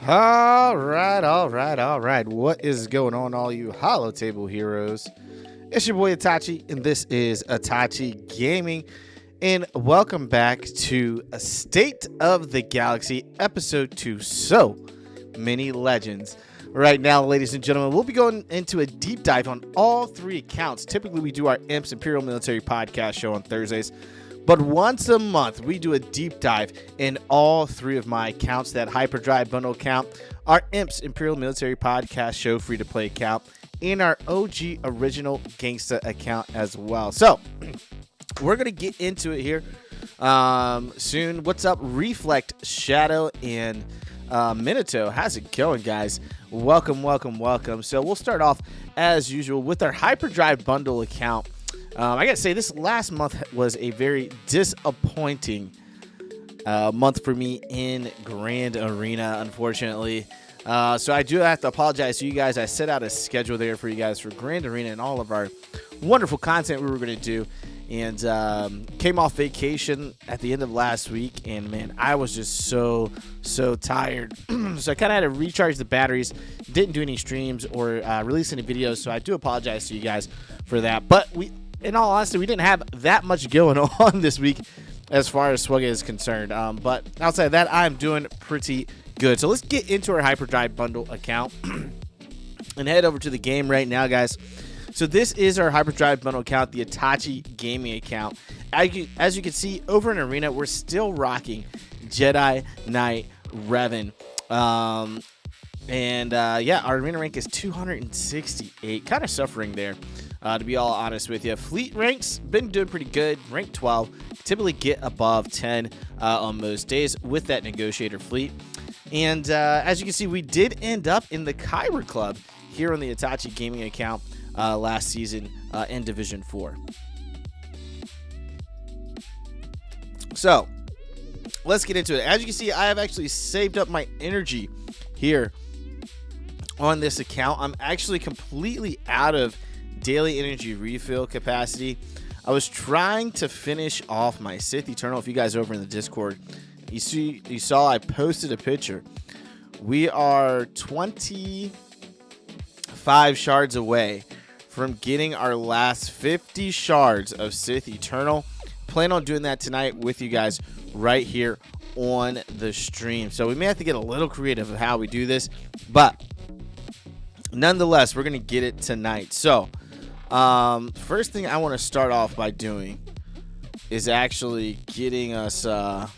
All right, all right, all right. What is going on, all you hollow table heroes? It's your boy Itachi, and this is Itachi Gaming. And welcome back to A State of the Galaxy, episode 2. So many legends. Right now, ladies and gentlemen, we'll be going into a deep dive on all three accounts. Typically, we do our Imps Imperial Military podcast show on Thursdays. But once a month, we do a deep dive in all three of my accounts. That Hyperdrive bundle account, our Imps Imperial Military Podcast Show free-to-play account, and our OG Original Gangsta account as well. So, we're going to get into it here soon. What's up, Reflect, Shadow, and Minato? How's it going, guys? Welcome, welcome, welcome. So, we'll start off, as usual, with our Hyperdrive bundle account. I gotta say, this last month was a very disappointing month for me in Grand Arena, unfortunately. So I do have to apologize to you guys. I set out a schedule there for you guys for Grand Arena and all of our wonderful content we were going to do. And came off vacation at the end of last week. And, man, I was just so tired. So I kind of had to recharge the batteries. Didn't do any streams or release any videos. So I do apologize to you guys for that. But in all honesty, we didn't have that much going on this week as far as SWGOH is concerned. But outside of that, I'm doing pretty good. So let's get into our Hyperdrive bundle account and head over to the game right now, guys. So this is our Hyperdrive bundle account, the Itachi gaming account. As you can see, over in Arena, we're still rocking Jedi Knight Revan. Yeah, our arena rank is 268. Kind of suffering there, to be all honest with you. Fleet ranks been doing pretty good. Rank 12. Typically get above 10 on most days with that negotiator fleet. And as you can see, we did end up in the Kyber Club here on the Itachi gaming account last season in Division 4. So let's get into it. As you can see, I have actually saved up my energy here on this account. I'm actually completely out of daily energy refill capacity. I was trying to finish off my Sith Eternal. If you guys are over in the Discord, you saw I posted a picture. We are 25 shards away from getting our last 50 shards of Sith Eternal. Plan on doing that tonight with you guys right here on the stream. So we may have to get a little creative of how we do this, but nonetheless, we're going to get it tonight. So, first thing I want to start off by doing is actually getting us the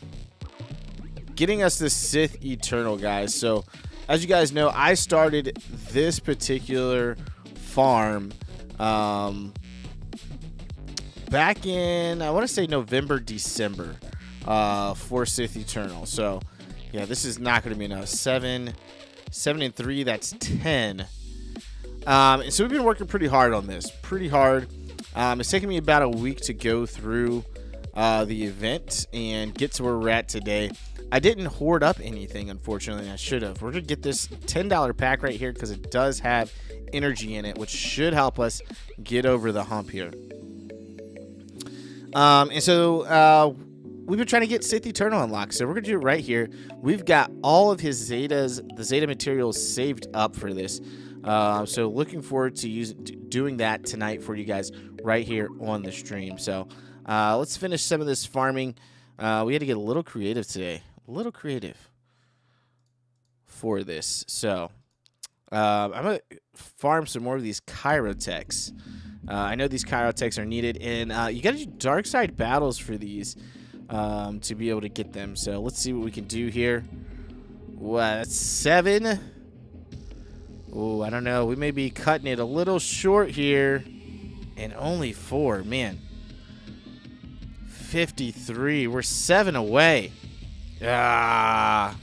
Sith Eternal, guys. So, as you guys know, I started this particular farm back in, I want to say November, December for Sith Eternal. So, yeah, this is not going to be enough. 7 and 3, that's 10. And so we've been working pretty hard on this. Pretty hard. It's taken me about a week to go through the event and get to where we're at today. I didn't hoard up anything, unfortunately. I should have. We're going to get this $10 pack right here because it does have energy in it, which should help us get over the hump here. And so we've been trying to get Sith Eternal unlocked, so we're going to do it right here. We've got all of his the Zeta materials saved up for this. So looking forward to doing that tonight for you guys right here on the stream. So let's finish some of this farming. We had to get a little creative today. A little creative for this. So I'm going to farm some more of these Chirotechs. I know these Chirotechs are needed, and you got to do dark side battles for these to be able to get them. So let's see what we can do here. What, that's 7. Oh, I don't know. We may be cutting it a little short here. And only 4. Man. 53. We're 7 away. Ah.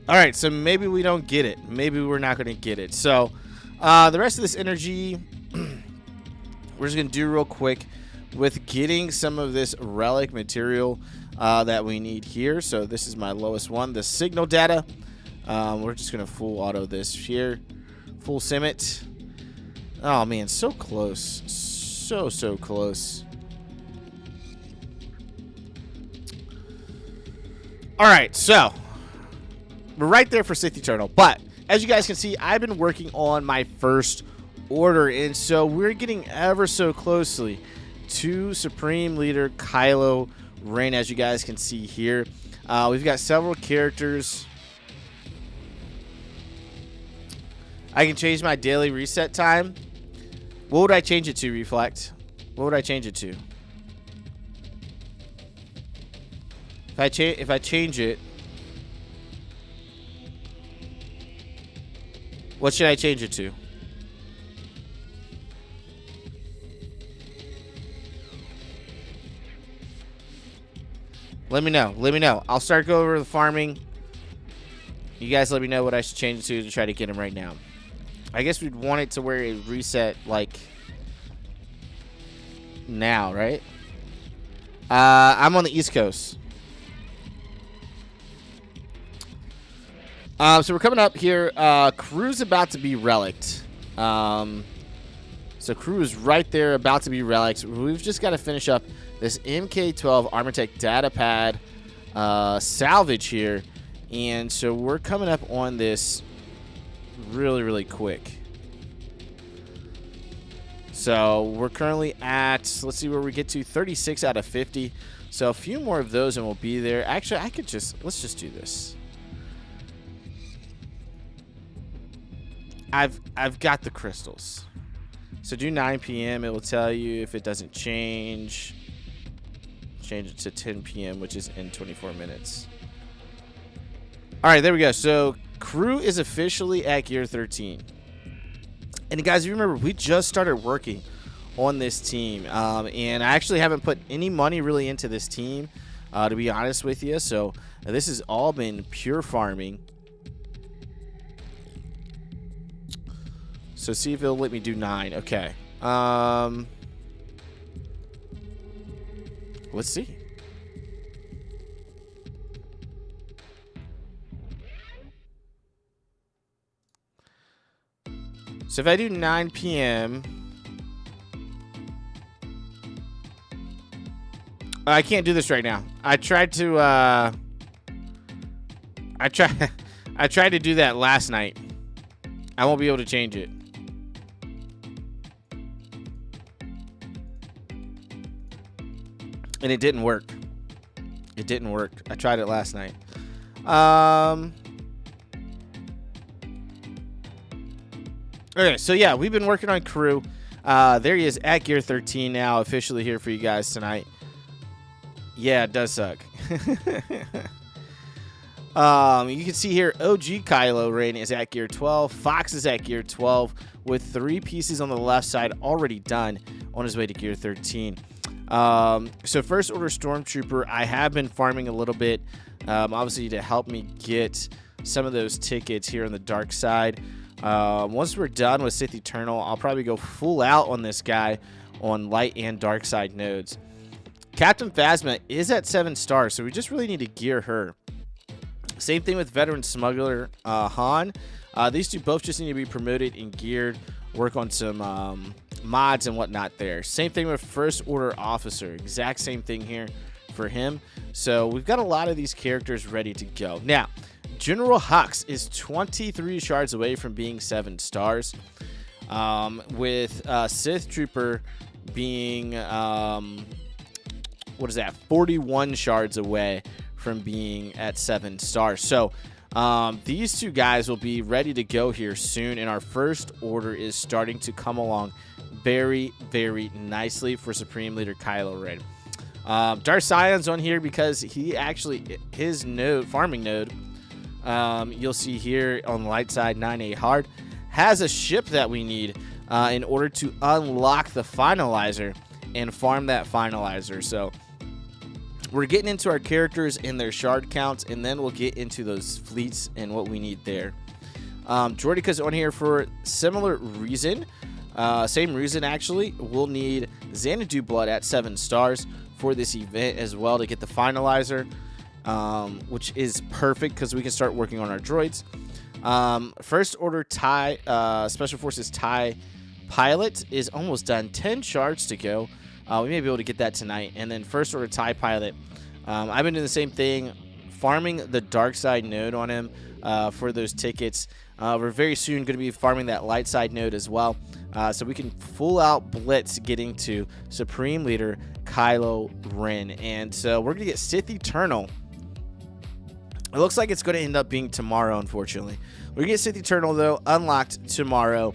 All right, so maybe we don't get it. Maybe we're not going to get it. So, the rest of this energy, we're just going to do real quick with getting some of this relic material that we need here. So, this is my lowest one, the signal data. We're just going to full auto this here. Full sim it. Oh, man, so close. So close. All right, so we're right there for Sith Eternal. But as you guys can see, I've been working on my first order, and so we're getting ever so closely to Supreme Leader Kylo Ren, as you guys can see here. We've got several characters. I can change my daily reset time. What would I change it to, Reflect? What would I change it to? If I change it, what should I change it to? Let me know. Let me know. I'll start going over the farming. You guys let me know what I should change it to try to get him right now. I guess we'd want it to where it reset like now, right? I'm on the East Coast. So we're coming up here. Crew's about to be relicked. So crew is right there, about to be relics. We've just got to finish up this MK12 Armortech data pad salvage here. And so we're coming up on this really, really quick. So we're currently at, let's see where we get to, 36 out of 50. So a few more of those and we'll be there. Actually, let's just do this. I've got the crystals. So do 9 p.m. It will tell you if it doesn't change. Change it to 10 p.m., which is in 24 minutes. All right, there we go. So crew is officially at gear 13. And guys, you remember we just started working on this team. And I actually haven't put any money really into this team, to be honest with you. So this has all been pure farming. So see if it'll let me do 9. Okay. Let's see. So if I do 9 p.m. I can't do this right now. I tried to I tried to do that last night. I won't be able to change it. And it didn't work. It didn't work. I tried it last night. Okay, so yeah, we've been working on crew. There he is at gear 13 now, officially here for you guys tonight. Yeah, it does suck. You can see here, OG Kylo Ren is at gear 12. Fox is at gear 12 with 3 pieces on the left side already done on his way to gear 13. So first order stormtrooper, I have been farming a little bit, obviously to help me get some of those tickets here on the dark side. Once we're done with Sith Eternal, I'll probably go full out on this guy on light and dark side nodes. Captain Phasma is at 7 stars, so we just really need to gear her. Same thing with veteran smuggler Han. These two both just need to be promoted and geared, work on some mods and whatnot there. Same thing with first order officer, exact same thing here for him. So we've got a lot of these characters ready to go. Now General Hux is 23 shards away from being 7 stars, with Sith Trooper being 41 shards away from being at 7 stars. So these two guys will be ready to go here soon, and our first order is starting to come along very, very nicely for Supreme Leader Kylo Ren. Darth Sion's on here because he actually, his node, farming node, you'll see here on the light side, 9A hard, has a ship that we need in order to unlock the finalizer and farm that finalizer. So we're getting into our characters and their shard counts, and then we'll get into those fleets and what we need there. Jordica's on here for similar reason. Same reason, actually. We'll need Xanadu Blood at 7 stars for this event as well to get the finalizer, which is perfect because we can start working on our droids. First order TIE, Special Forces TIE Pilot is almost done. 10 shards to go. We may be able to get that tonight. And then first order TIE Pilot. I've been doing the same thing, farming the dark side node on him. for those tickets. We're very soon going to be farming that light side node as well, so we can full out blitz getting to Supreme Leader Kylo Ren. And so we're going to get Sith Eternal. It looks like it's going to end up being tomorrow, unfortunately. We're going to get Sith Eternal, though, unlocked tomorrow.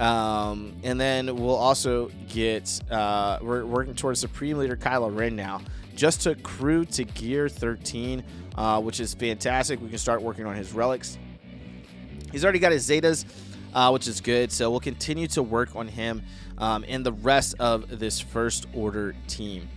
And then we'll also get, we're working towards Supreme Leader Kylo Ren now. Just took crew to gear 13, which is fantastic. We can start working on his relics. He's already got his Zetas, which is good. So we'll continue to work on him and the rest of this First Order team.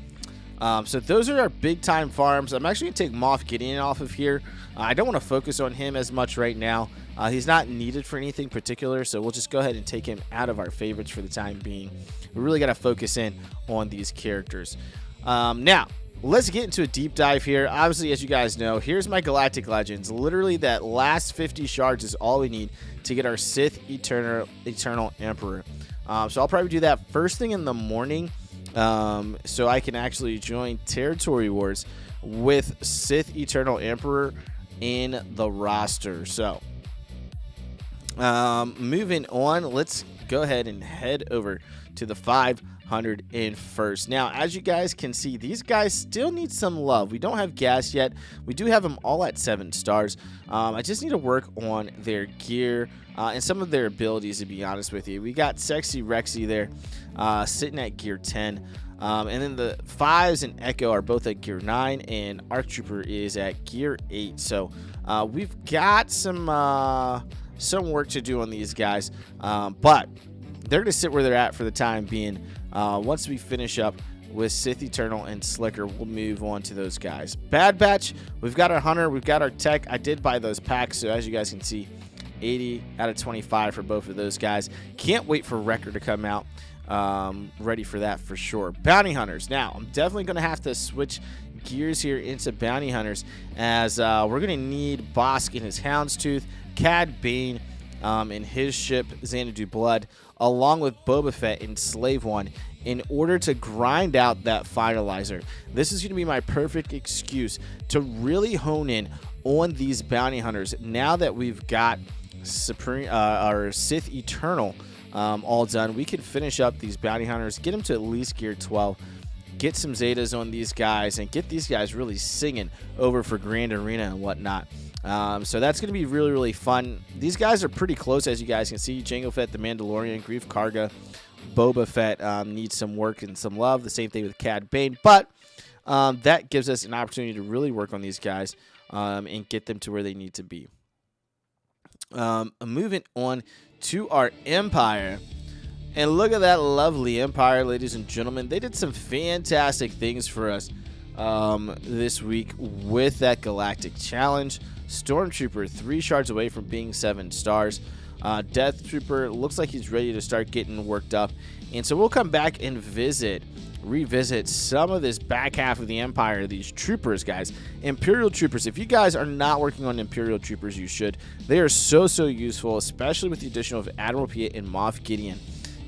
So those are our big time farms. I'm actually going to take Moff Gideon off of here. I don't want to focus on him as much right now. He's not needed for anything particular, so we'll just go ahead and take him out of our favorites for the time being. We really got to focus in on these characters. Now, let's get into a deep dive here. Obviously, as you guys know, here's my Galactic Legends. Literally, that last 50 shards is all we need to get our Sith Eternal Emperor. So I'll probably do that first thing in the morning, so I can actually join Territory Wars with Sith Eternal Emperor in the roster. So moving on, let's go ahead and head over to the 501st. Now, as you guys can see, these guys still need some love. We don't have gas yet. We do have them all at 7 stars. I just need to work on their gear and some of their abilities, to be honest with you. We got Sexy Rexy there sitting at gear 10. And then the 5s and Echo are both at gear 9, and Arc Trooper is at gear 8. So we've got some work to do on these guys, but they're going to sit where they're at for the time being. Once we finish up with Sith Eternal and Slicker, we'll move on to those guys. Bad Batch, we've got our Hunter, we've got our Tech. I did buy those packs, so as you guys can see, 80 out of 25 for both of those guys. Can't wait for Wrecker to come out. Ready for that for sure. Bounty Hunters. Now, I'm definitely going to have to switch gears here into Bounty Hunters, as we're going to need Bosk in his Houndstooth, Cad Bane in his ship Xanadu Blood, along with Boba Fett in Slave One, in order to grind out that finalizer. This is going to be my perfect excuse to really hone in on these Bounty Hunters now that we've got our Sith Eternal all done. We can finish up these Bounty Hunters, get them to at least gear 12, get some Zetas on these guys, and get these guys really singing over for Grand Arena and whatnot. So that's going to be really, really fun. These guys are pretty close, as you guys can see. Jango Fett, the Mandalorian, Grief Karga, Boba Fett needs some work and some love. The same thing with Cad Bane. But that gives us an opportunity to really work on these guys and get them to where they need to be. Moving on to our Empire. And look at that lovely Empire, ladies and gentlemen. They did some fantastic things for us this week with that Galactic Challenge. Stormtrooper, 3 shards away from being 7 stars. Death Trooper looks like he's ready to start getting worked up. And so we'll come back and revisit some of this back half of the Empire, these troopers, guys. Imperial Troopers. If you guys are not working on Imperial Troopers, you should. They are so useful, especially with the addition of Admiral Piet and Moff Gideon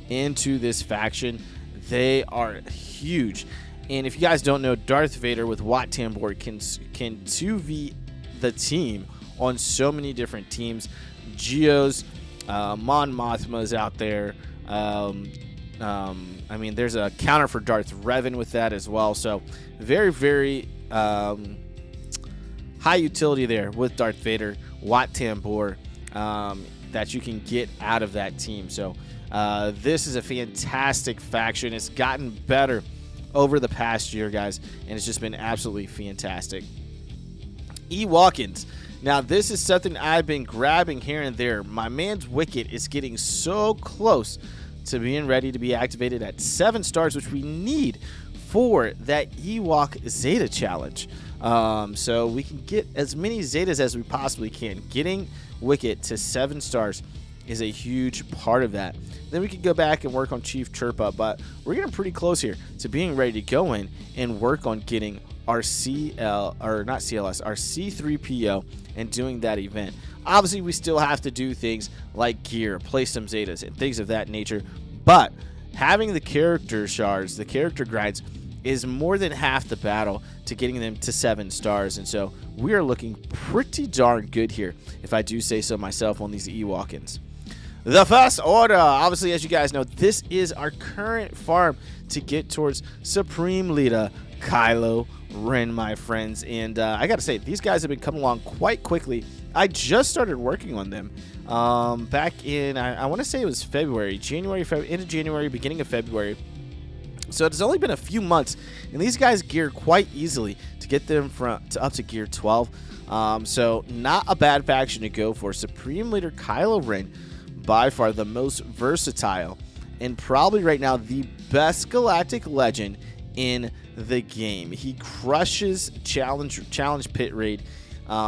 into this faction. They are huge. And if you guys don't know, Darth Vader with Wat Tambor can 2v the team on so many different teams. Geos, Mon Mothma's out there. I mean, there's a counter for Darth Revan with that as well. So very high utility there with Darth Vader, Wat Tambor, that you can get out of that team. So this is a fantastic faction. It's gotten better over the past year, guys, and it's just been absolutely fantastic. Ewokins. Now, this is something I've been grabbing here and there. My man's Wicket is getting so close to being ready to be activated at 7 stars, which we need for that Ewok Zeta challenge. So we can get as many Zetas as we possibly can. Getting Wicket to 7 stars is a huge part of that. Then we can go back and work on Chief Chirpa, but we're getting pretty close here to being ready to go in and work on getting our our C3PO and doing that event. Obviously, we still have to do things like gear, play some Zetas, and things of that nature, but having the character shards, the character grinds, is more than half the battle to getting them to 7 stars. And so we are looking pretty darn good here, if I do say so myself, on these Ewokins. The First Order, obviously, as you guys know, this is our current farm to get towards Supreme Leader Kylo Ren, my friends. And I gotta say, these guys have been coming along quite quickly. I just started working on them back in, I want to say it was February, end of January, beginning of February. So it's only been a few months, and these guys gear quite easily to get them up to gear 12. So not a bad faction to go for. Supreme Leader Kylo Ren, by far the most versatile and probably right now the best galactic legend in the game. He crushes challenge pit raid.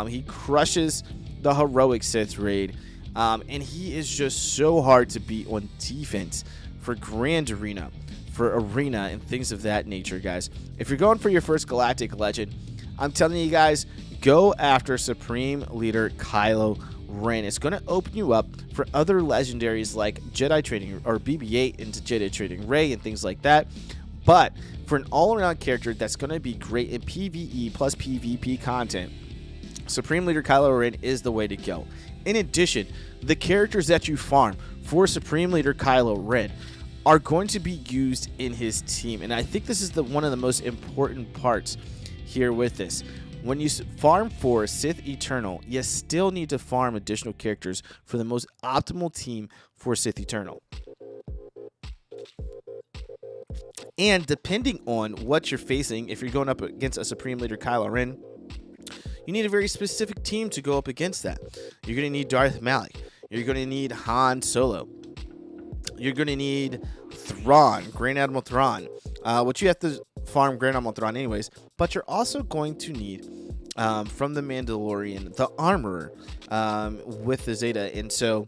He crushes the heroic Sith raid. And he is just so hard to beat on defense for Grand Arena, for Arena, and things of that nature, guys. If you're going for your first galactic legend, I'm telling you guys, go after Supreme Leader Kylo Ren. It's going to open you up for other legendaries like Jedi Training or BB-8 into Jedi Training Rey and things like that. But for an all-around character that's going to be great in PvE plus PvP content, Supreme Leader Kylo Ren is the way to go. In addition, the characters that you farm for Supreme Leader Kylo Ren are going to be used in his team. And I think this is one of the most important parts here with this. When you farm for Sith Eternal, you still need to farm additional characters for the most optimal team for Sith Eternal. And depending on what you're facing, if you're going up against a Supreme Leader Kylo Ren, you need a very specific team to go up against that. You're going to need Darth Malak. You're going to need Han Solo. You're going to need Thrawn, Grand Admiral Thrawn, which you have to farm Grand Admiral Thrawn anyways, but you're also going to need from the Mandalorian, the Armorer with the Zeta. And so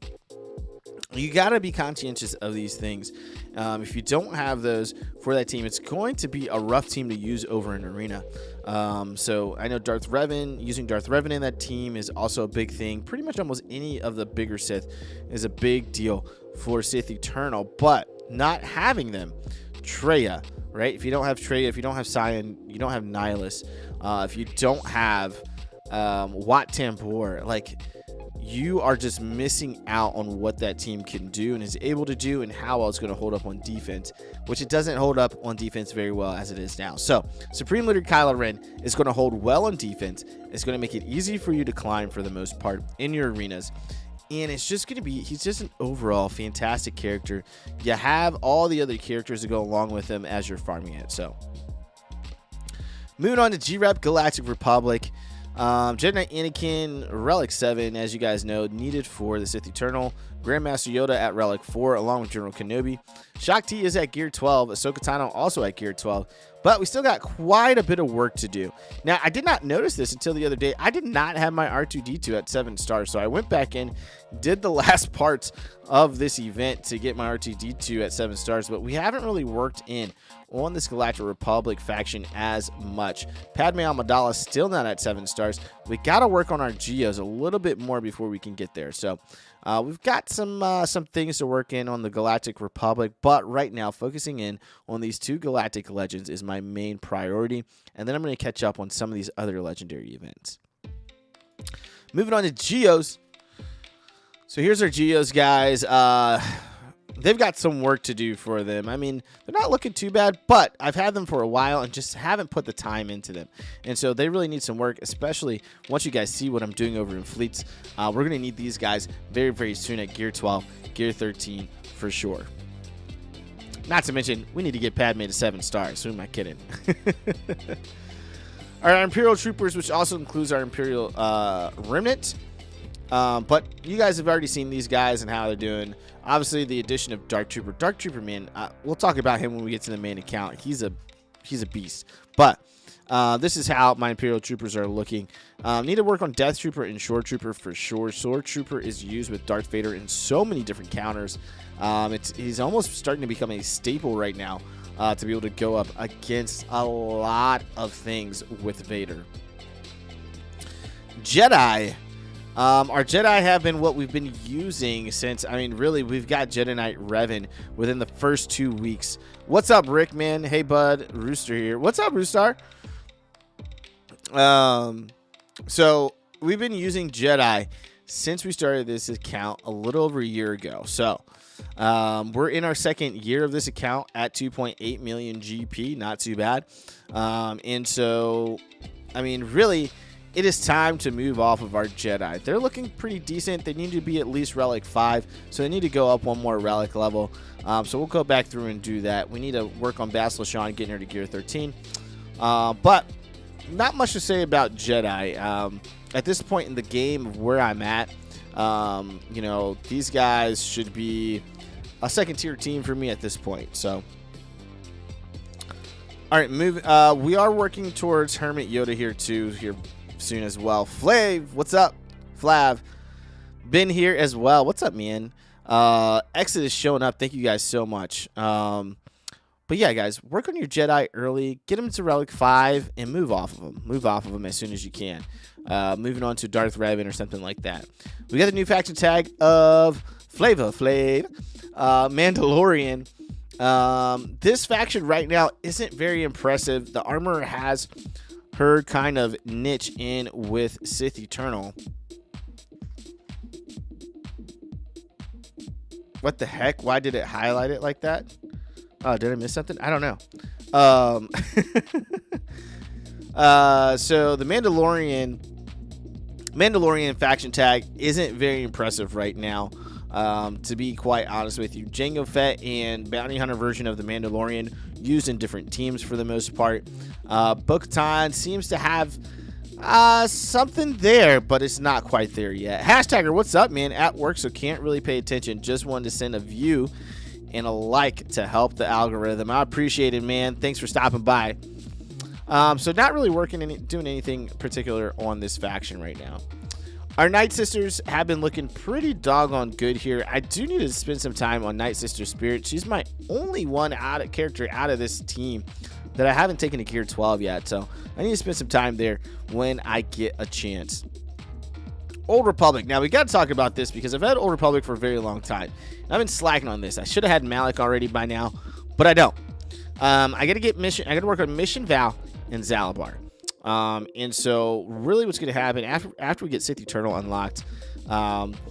you got to be conscientious of these things. If you don't have those for that team, it's going to be a rough team to use over an Arena. So I know using Darth Revan in that team is also a big thing. Pretty much almost any of the bigger Sith is a big deal for Sith Eternal, but not having them, Traya, right? If you don't have Traya, if you don't have Cyan, you don't have Nihilus, if you don't have Wat Tambor, like, you are just missing out on what that team can do and is able to do and how well it's going to hold up on defense, which it doesn't hold up on defense very well as it is now. So Supreme Leader Kylo Ren is going to hold well on defense. It's going to make it easy for you to climb for the most part in your arenas. And it's just going to be, he's just an overall fantastic character. You have all the other characters to go along with him as you're farming it. So moving on to G-Rep Galactic Republic. Jedi Knight Anakin, Relic 7, as you guys know, needed for the Sith Eternal. Grandmaster Yoda at Relic 4, along with General Kenobi. Shakti is at Gear 12. Ahsoka Tano also at Gear 12. But we still got quite a bit of work to do. Now, I did not notice this until the other day. I did not have my R2-D2 at 7 stars, so I went back in, did the last parts of this event to get my R2-D2 at 7 stars, but we haven't really worked in on this Galactic Republic faction as much. Padme Amidala still not at 7 stars. We got to work on our Geos a little bit more before we can get there. So we've got some things to work in on the Galactic Republic, but right now focusing in on these 2 Galactic Legends is my main priority, and then I'm going to catch up on some of these other legendary events. Moving on to Geos. So here's our Geos, guys. They've got some work to do for them. I mean, they're not looking too bad, but I've had them for a while and just haven't put the time into them. And so they really need some work, especially once you guys see what I'm doing over in fleets. We're going to need these guys very, very soon at Gear 12, Gear 13 for sure. Not to mention, we need to get Padme to 7 stars. Who am I kidding? Our Imperial Troopers, which also includes our Imperial Remnant. But you guys have already seen these guys and how they're doing. Obviously, the addition of Dark Trooper. Dark Trooper, man, we'll talk about him when we get to the main account. He's a beast. But this is how my Imperial Troopers are looking. Need to work on Death Trooper and Shore Trooper for sure. Sword Trooper is used with Darth Vader in so many different counters. He's almost starting to become a staple right now to be able to go up against a lot of things with Vader. Jedi. Our Jedi have been what we've been using since, I mean, really, we've got Jedi Knight Revan within the first 2 weeks. What's up, Rick, man? Hey, bud. Rooster here. What's up, Roostar? So we've been using Jedi since we started this account a little over a year ago. So we're in our second year of this account at 2.8 million GP. Not too bad. And so, I mean, really, it is time to move off of our Jedi. They're looking pretty decent. They need to be at least Relic 5, so they need to go up one more Relic level. So we'll go back through and do that. We need to work on Bastila Shan, getting her to Gear 13. But not much to say about Jedi. At this point in the game of where I'm at, you know, these guys should be a second-tier team for me at this point. So, all right, we are working towards Hermit Yoda here too soon as well. Flav, what's up? Flav, been here as well. What's up, man? Exit is showing up. Thank you guys so much. But yeah, guys, work on your Jedi early. Get them to Relic 5 and move off of them. Move off of them as soon as you can. Moving on to Darth Revan or something like that. We got the new faction tag of Flavor Flav, Mandalorian. This faction right now isn't very impressive. The armor has her kind of niche in with Sith Eternal. What the heck? Why did it highlight it like that? Oh, did I miss something? I don't know. So the Mandalorian faction tag isn't very impressive right now. To be quite honest with you, Jango Fett and Bounty Hunter version of the Mandalorian used in different teams for the most part. Bo-Katan seems to have something there, but it's not quite there yet. Hashtagger, what's up, man? At work, so can't really pay attention. Just wanted to send a view and a like to help the algorithm. I appreciate it, man. Thanks for stopping by. So not really doing anything particular on this faction right now. Our Night Sisters have been looking pretty doggone good here. I do need to spend some time on Night Sister Spirit. She's my only character out of this team that I haven't taken to Gear 12 yet. So I need to spend some time there when I get a chance. Old Republic. Now we got to talk about this because I've had Old Republic for a very long time. I've been slacking on this. I should have had Malik already by now, but I don't. I got to work on Mission Val and Zalabar. And so really what's going to happen after we get Sith Eternal unlocked,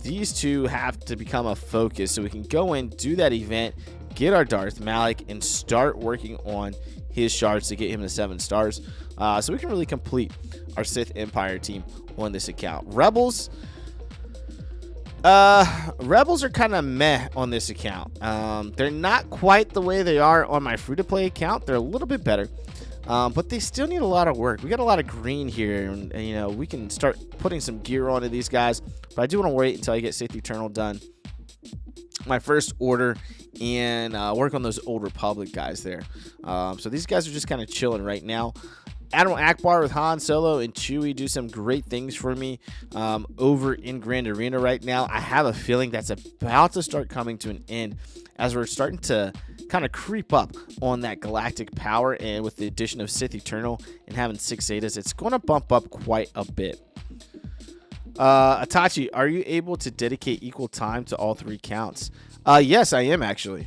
these two have to become a focus so we can go in, do that event, get our Darth Malik, and start working on his shards to get him to 7 stars. So we can really complete our Sith Empire team on this account. Rebels are kind of meh on this account. They're not quite the way they are on my free-to-play account. They're a little bit better. But they still need a lot of work. We got a lot of green here, and you know, we can start putting some gear onto these guys. But I do want to wait until I get Sith Eternal done, my first order, and work on those Old Republic guys there. So these guys are just kind of chilling right now. Admiral Akbar with Han Solo and Chewie do some great things for me over in Grand Arena right now. I have a feeling that's about to start coming to an end as we're starting to kind of creep up on that galactic power, and with the addition of Sith Eternal and having 6 Zetas, it's going to bump up quite a bit. Itachi, are you able to dedicate equal time to all 3 counts? Yes, I am actually.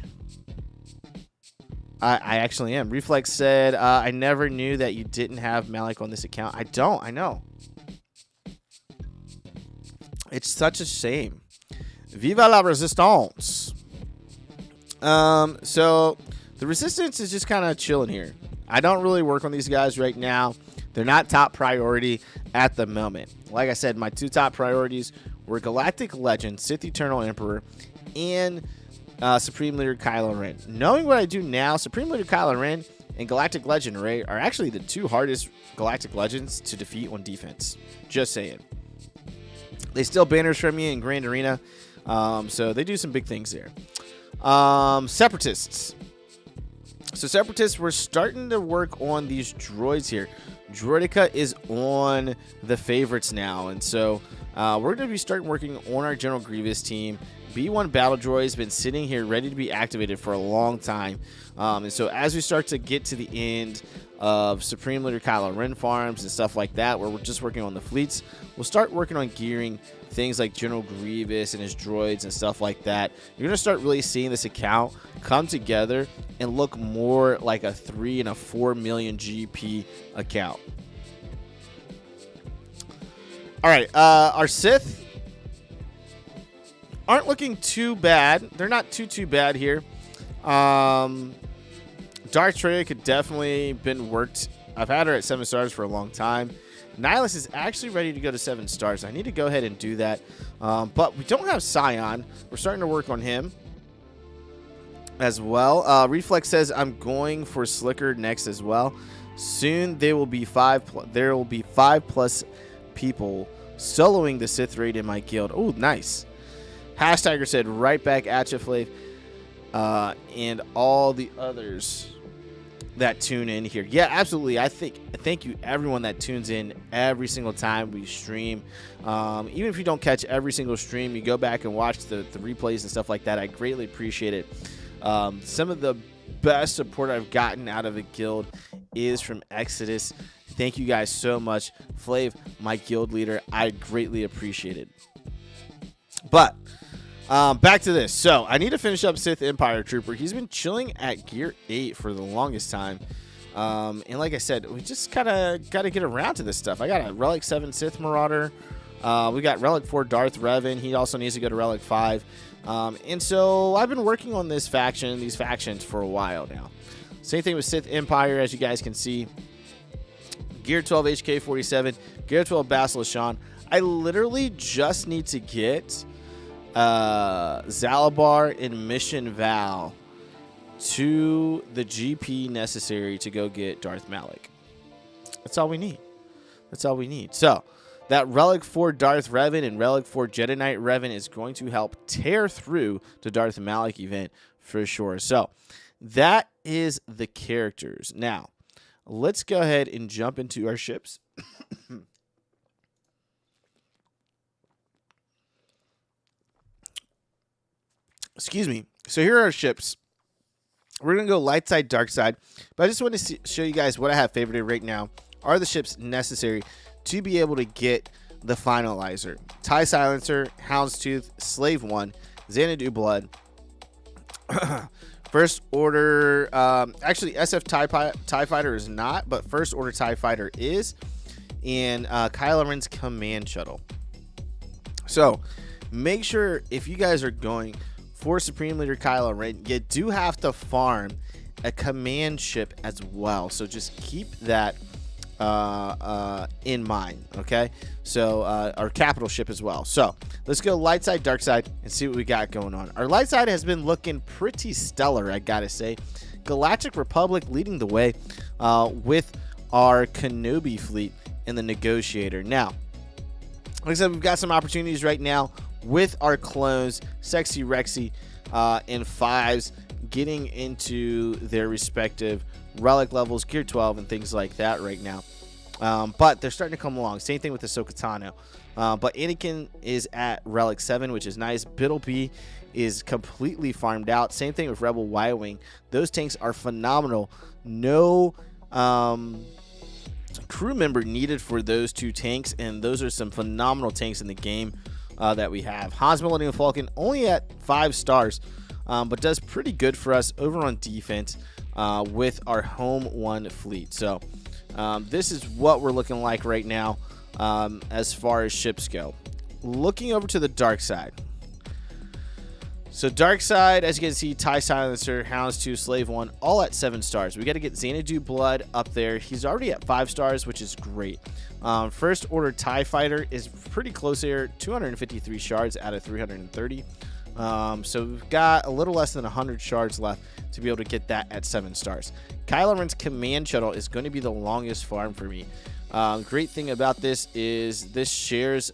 I actually am. Reflex said, I never knew that you didn't have Malik on this account. I don't. I know. It's such a shame. Viva la resistance. So the resistance is just kind of chilling here. I don't really work on these guys right now. They're not top priority at the moment. Like I said, my 2 top priorities were Galactic Legend, Sith Eternal Emperor, and Supreme Leader Kylo Ren. Knowing what I do now, Supreme Leader Kylo Ren and Galactic Legend Rey are actually the 2 hardest Galactic Legends to defeat on defense. Just saying. They steal banners from you in Grand Arena, so they do some big things there. Separatists. So Separatists, we're starting to work on these droids here. Droideka is on the favorites now, and so we're going to be starting working on our General Grievous team. B1 battle droid has been sitting here ready to be activated for a long time, and so as we start to get to the end of Supreme Leader Kylo Ren farms and stuff like that, where we're just working on the fleets. We'll start working on gearing things like General Grievous and his droids and stuff like that. You're going to start really seeing this account come together and look more like a 3 and a 4 million GP account. All right, our Sith aren't looking too bad. They're not too bad here. Darth Traya could definitely been worked. I've had her at 7 stars for a long time. Nihilus is actually ready to go to 7 stars. I need to go ahead and do that. But we don't have Scion. We're starting to work on him as well. Reflex says I'm going for Slicker next as well. Soon there will be 5 plus people soloing the Sith raid in my guild. Oh, nice. Hashtagger said right back at you, Flav. And all the others that tune in here. Yeah, absolutely. Thank you everyone that tunes in every single time we stream. Even if you don't catch every single stream, you go back and watch the replays and stuff like that. I greatly appreciate it. Some of the best support I've gotten out of a guild is from Exodus. Thank you guys so much. Flav, my guild leader, I greatly appreciate it. But back to this. So I need to finish up Sith Empire Trooper. He's been chilling at gear 8 for the longest time. And like I said, we just kind of got to get around to this stuff. I got a Relic 7 Sith Marauder. We got Relic 4 Darth Revan. He also needs to go to Relic 5. And so I've been working on these factions for a while now. Same thing with Sith Empire, as you guys can see. Gear 12 HK47, Gear 12 Bastila Shan. I literally just need to get Zalabar and Mission Val to the GP necessary to go get Darth Malak. That's all we need. That's all we need. So that Relic 4 Darth Revan and Relic 4 Jedi Knight Revan is going to help tear through the Darth Malak event for sure. So that is the characters. Now, let's go ahead and jump into our ships. Excuse me. So here are our ships. We're going to go light side, dark side. But I just want to show you guys what I have favorited right now are the ships necessary to be able to get the finalizer. TIE Silencer, Houndstooth, Slave 1, Xanadu Blood. First Order, actually SF TIE Fighter is not, but First Order TIE Fighter is. And Kylo Ren's Command Shuttle. So make sure if you guys are going for Supreme Leader Kylo Ren, you do have to farm a command ship as well. So just keep that in mind, okay? So our capital ship as well. So let's go light side, dark side, and see what we got going on. Our light side has been looking pretty stellar, I gotta say. Galactic Republic leading the way with our Kenobi fleet and the Negotiator. Now, like I said, we've got some opportunities right now with our clones, Sexy Rexy and Fives, getting into their respective relic levels, Gear 12 and things like that right now. But they're starting to come along. Same thing with Ahsoka Tano. But Anakin is at Relic 7, which is nice. Biddleby is completely farmed out. Same thing with Rebel Y-Wing. Those tanks are phenomenal. No crew member needed for those 2 tanks, and those are some phenomenal tanks in the game that we have. Hans Millennium Falcon only at 5 stars, but does pretty good for us over on defense with our home 1 fleet. So this is what we're looking like right now as far as ships go. Looking over to the dark side. So dark side, as you can see, TIE Silencer, Houndstooth, Slave 1, all at 7 stars. We got to get Xanadu Blood up there. He's already at 5 stars, which is great. First Order TIE Fighter is pretty close here, 253 shards out of 330. So we've got a little less than 100 shards left to be able to get that at 7 stars. Kylo Ren's Command Shuttle is going to be the longest farm for me. Great thing about this is this shares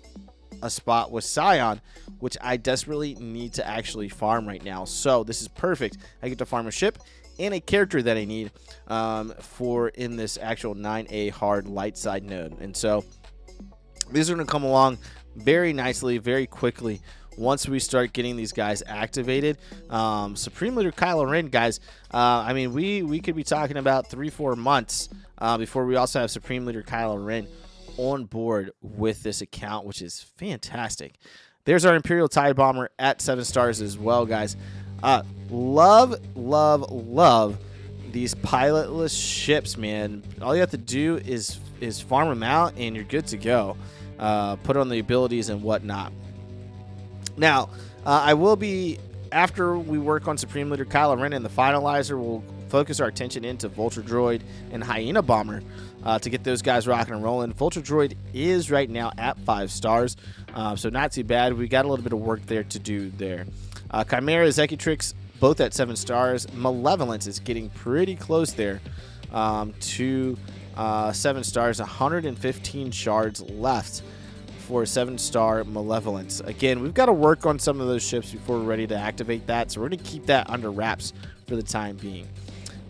a spot with Scion, which I desperately need to actually farm right now. So this is perfect. I get to farm a ship and a character that I need for in this actual 9A hard light side node. And so these are going to come along very nicely, very quickly once we start getting these guys activated. Supreme Leader Kylo Ren, guys, I mean, we could be talking about 3-4 months before we also have Supreme Leader Kylo Ren on board with this account, which is fantastic. There's our Imperial TIE Bomber at 7 stars as well, guys. Love these pilotless ships, man. All you have to do is farm them out, and you're good to go. Put on the abilities and whatnot. Now, I will be, after we work on Supreme Leader Kylo Ren and the Finalizer, we'll focus our attention into Vulture Droid and Hyena Bomber to get those guys rocking and rolling. Vulture Droid is right now at 5 stars, so not too bad. We got a little bit of work there to do there. Chimera, Executrix, both at 7 stars. Malevolence is getting pretty close there to 7 stars. 115 shards left for 7-star Malevolence. Again, we've got to work on some of those ships before we're ready to activate that, so we're going to keep that under wraps for the time being.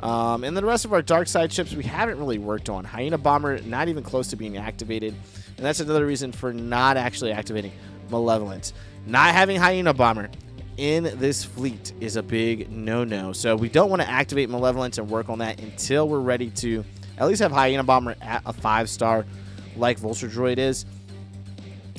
And then the rest of our dark side ships we haven't really worked on. Hyena Bomber, not even close to being activated, and that's another reason for not actually activating Malevolence. Not having Hyena Bomber in this fleet is a big no-no, so we don't want to activate Malevolence and work on that until we're ready to at least have Hyena Bomber at a 5-star like Vulture Droid is,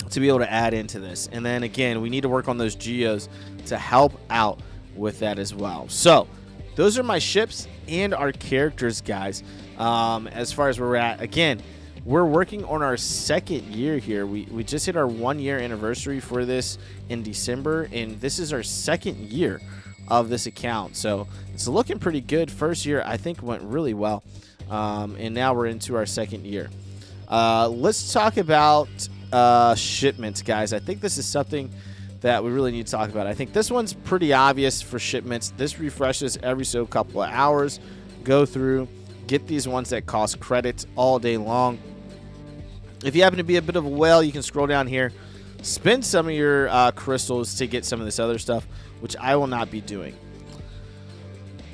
to be able to add into this. And then again, we need to work on those Geos to help out with that as well. So those are my ships and our characters, guys. As far as where we're at, again, we're working on our 2nd year here. We just hit our 1-year anniversary for this in December, and this is our 2nd year of this account, so it's looking pretty good. First year I think went really well, and now we're into our 2nd year. Let's talk about shipments, guys. I think this is something that we really need to talk about. I think this one's pretty obvious for shipments. This refreshes every so couple of hours. Go through, get these ones that cost credits all day long. If you happen to be a bit of a whale, you can scroll down here, spend some of your crystals to get some of this other stuff, which I will not be doing.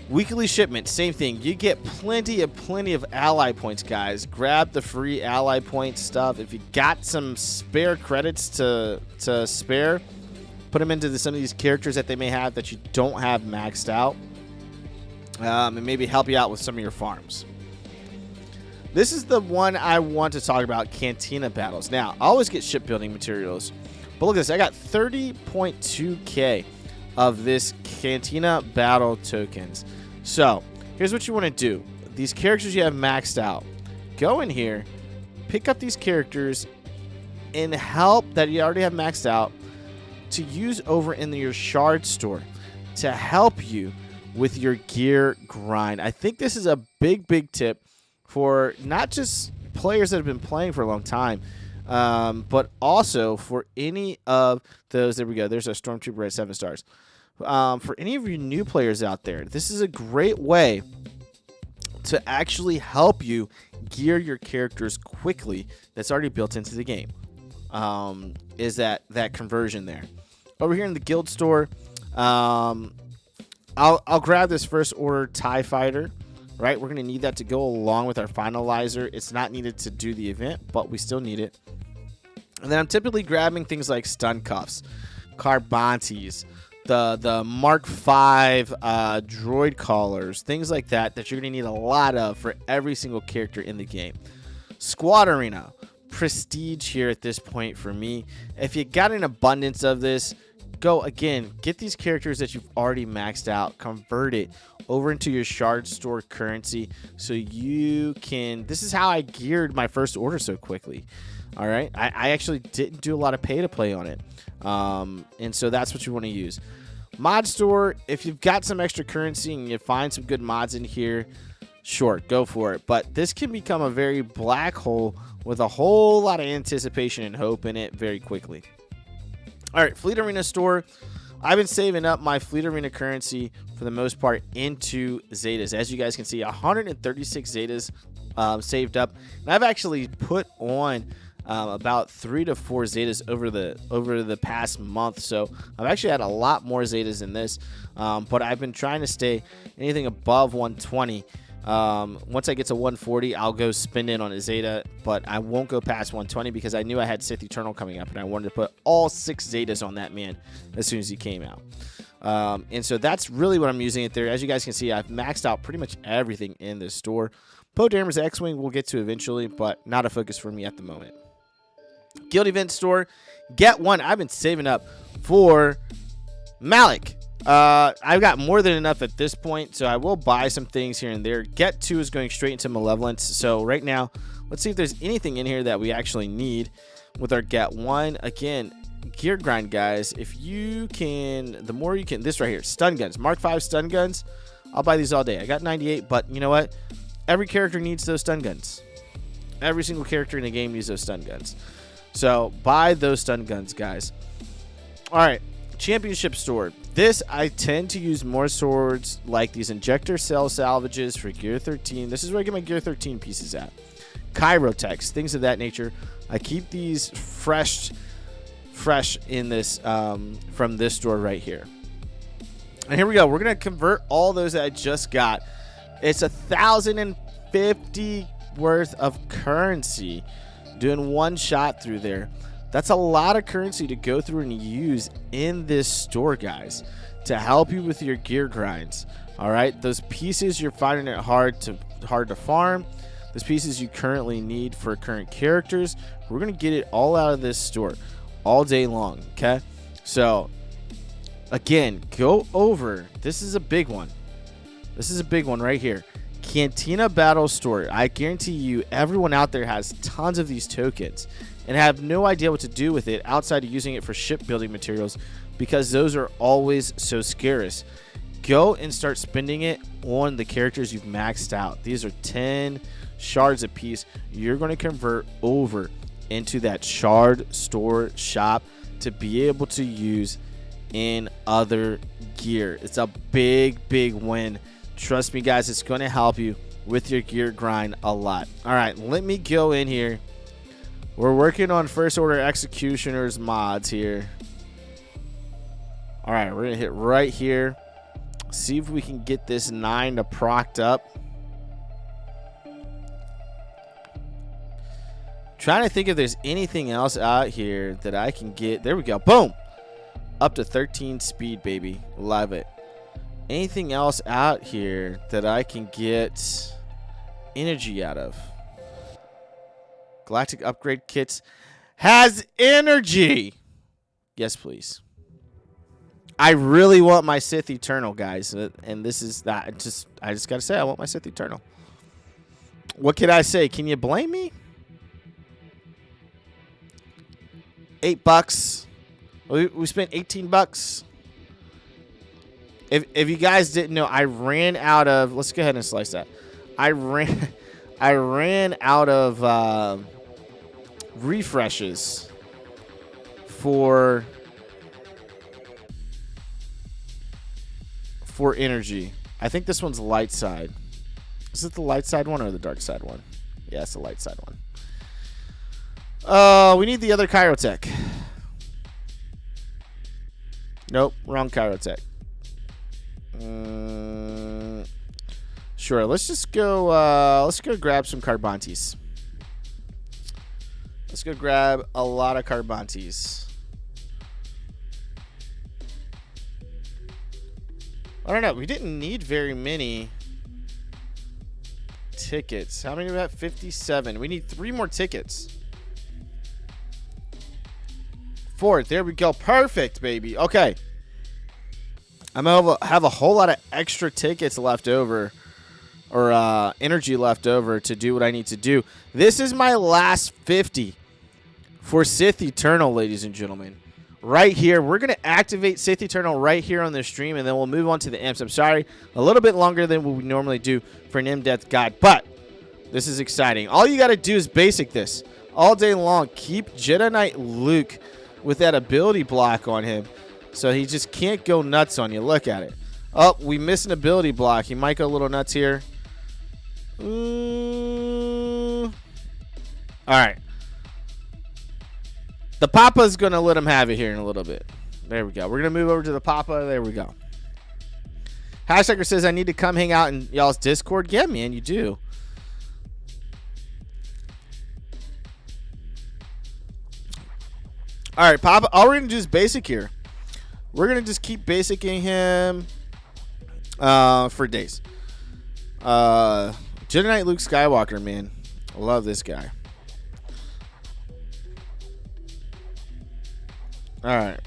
Weekly shipment, same thing. You get plenty of ally points, guys. Grab the free ally point stuff. If you got some spare credits to spare, put them into some of these characters that they may have that you don't have maxed out, and maybe help you out with some of your farms. This is the one I want to talk about, Cantina Battles. Now, I always get shipbuilding materials, but look at this. I got 30.2k of this Cantina Battle tokens. So here's what you want to do. These characters you have maxed out, go in here, pick up these characters, and help that you already have maxed out to use over in your shard store to help you with your gear grind. I think this is a big tip for not just players that have been playing for a long time, but also for any of those. There we go. There's a Stormtrooper at 7 stars. For any of you new players out there, this is a great way to actually help you gear your characters quickly. That's already built into the game. Is that conversion there? Over here in the guild store, I'll grab this first order TIE fighter. Right, we're gonna need that to go along with our finalizer. It's not needed to do the event, but we still need it. And then I'm typically grabbing things like stun cuffs, Carbantes, the Mark V droid collars, things like that you're going to need a lot of for every single character in the game. Squad Arena, prestige here at this point for me. If you got an abundance of this, go again, get these characters that you've already maxed out, convert it over into your shard store currency so you can. This is how I geared my first order so quickly. All right, I actually didn't do a lot of pay to play on it, and so that's what you want to use. Mod store, if you've got some extra currency and you find some good mods in here, sure, go for it. But this can become a very black hole with a whole lot of anticipation and hope in it very quickly. All right, Fleet Arena store. I've been saving up my Fleet Arena currency for the most part into Zetas. As you guys can see, 136 Zetas saved up. And I've actually put on about 3 to 4 Zetas over the past month. So I've actually had a lot more Zetas in this. But I've been trying to stay anything above 120 Once I get to 140, I'll go spend in on a Zeta, but I won't go past 120 because I knew I had Sith Eternal coming up, and I wanted to put all 6 Zetas on that man as soon as he came out. And so that's really what I'm using it there. As you guys can see, I've maxed out pretty much everything in this store. Poe Dameron's X-Wing we'll get to eventually, but not a focus for me at the moment. Guild Event Store, get one. I've been saving up for Malik. I've got more than enough at this point, so I will buy some things here and there. Get 2 is going straight into Malevolence. So right now, let's see if there's anything in here that we actually need with our Get 1. Again, gear grind, guys. If you can, the more you can, this right here, stun guns, Mark 5 stun guns. I'll buy these all day. I got 98, but you know what? Every character needs those stun guns. Every single character in the game needs those stun guns. So buy those stun guns, guys. All right, Championship Store. This, I tend to use more swords like these injector cell salvages for Gear 13. This is where I get my Gear 13 pieces at. Chirotechs, things of that nature. I keep these fresh in this from this store right here. And here we go. We're going to convert all those that I just got. It's 1,050 worth of currency doing one shot through there. That's a lot of currency to go through and use in this store, guys, to help you with your gear grinds. All right, those pieces you're finding it hard to farm, those pieces you currently need for current characters, we're gonna get it all out of this store all day long. Okay, so again, go over. This is a big one. This is a big one right here. Cantina Battle Store. I guarantee you, everyone out there has tons of these tokens and have no idea what to do with it outside of using it for shipbuilding materials, because those are always so scarce. Go and start spending it on the characters you've maxed out. These are 10 shards a piece. You're going to convert over into that shard store shop to be able to use in other gear. It's a big win. Trust me, guys, it's going to help you with your gear grind a lot. All right, let me go in here. We're working on First Order Executioners mods here. All right, we're going to hit right here. See if we can get this 9 to procced up. Trying to think if there's anything else out here that I can get. There we go. Boom. Up to 13 speed, baby. Love it. Anything else out here that I can get energy out of? Galactic upgrade kits has energy. Yes, please. I really want my Sith Eternal, guys, and this is that. I just gotta say, I want my Sith Eternal. What can I say? Can you blame me? $8. We spent $18. If you guys didn't know, I ran out of. Let's go ahead and slice that. I ran out of refreshes for energy. I think this one's light side. Is it the light side one or the dark side one? Yeah, it's the light side one. We need the other Chirotech. Nope, wrong Chirotech. Sure, let's just go. Let's go grab some Carbantes. Let's go grab a lot of Carbantes. I don't know. We didn't need very many tickets. How many do we have? 57. We need 3 more tickets. 4. There we go. Perfect, baby. Okay. I'm going to have a whole lot of extra tickets left over, or energy left over to do what I need to do. This is my last 50 for Sith Eternal, ladies and gentlemen. Right here, we're going to activate Sith Eternal right here on the stream, and then we'll move on to the imps. I'm sorry, a little bit longer than what we normally do for an in-depth guide, but this is exciting. All you got to do is basic this all day long. Keep Jedi Knight Luke with that ability block on him, so he just can't go nuts on you. Look at it. Oh, we missed an ability block. He might go a little nuts here. All right. The Papa's going to let him have it here in a little bit. There we go. We're going to move over to the Papa. There we go. Hashtagger says I need to come hang out in y'all's Discord. Yeah, man, you do. All right, Papa. All we're gonna do is basic here. We're gonna just keep basicing him for days. Jedi Knight Luke Skywalker, man, I love this guy. All right,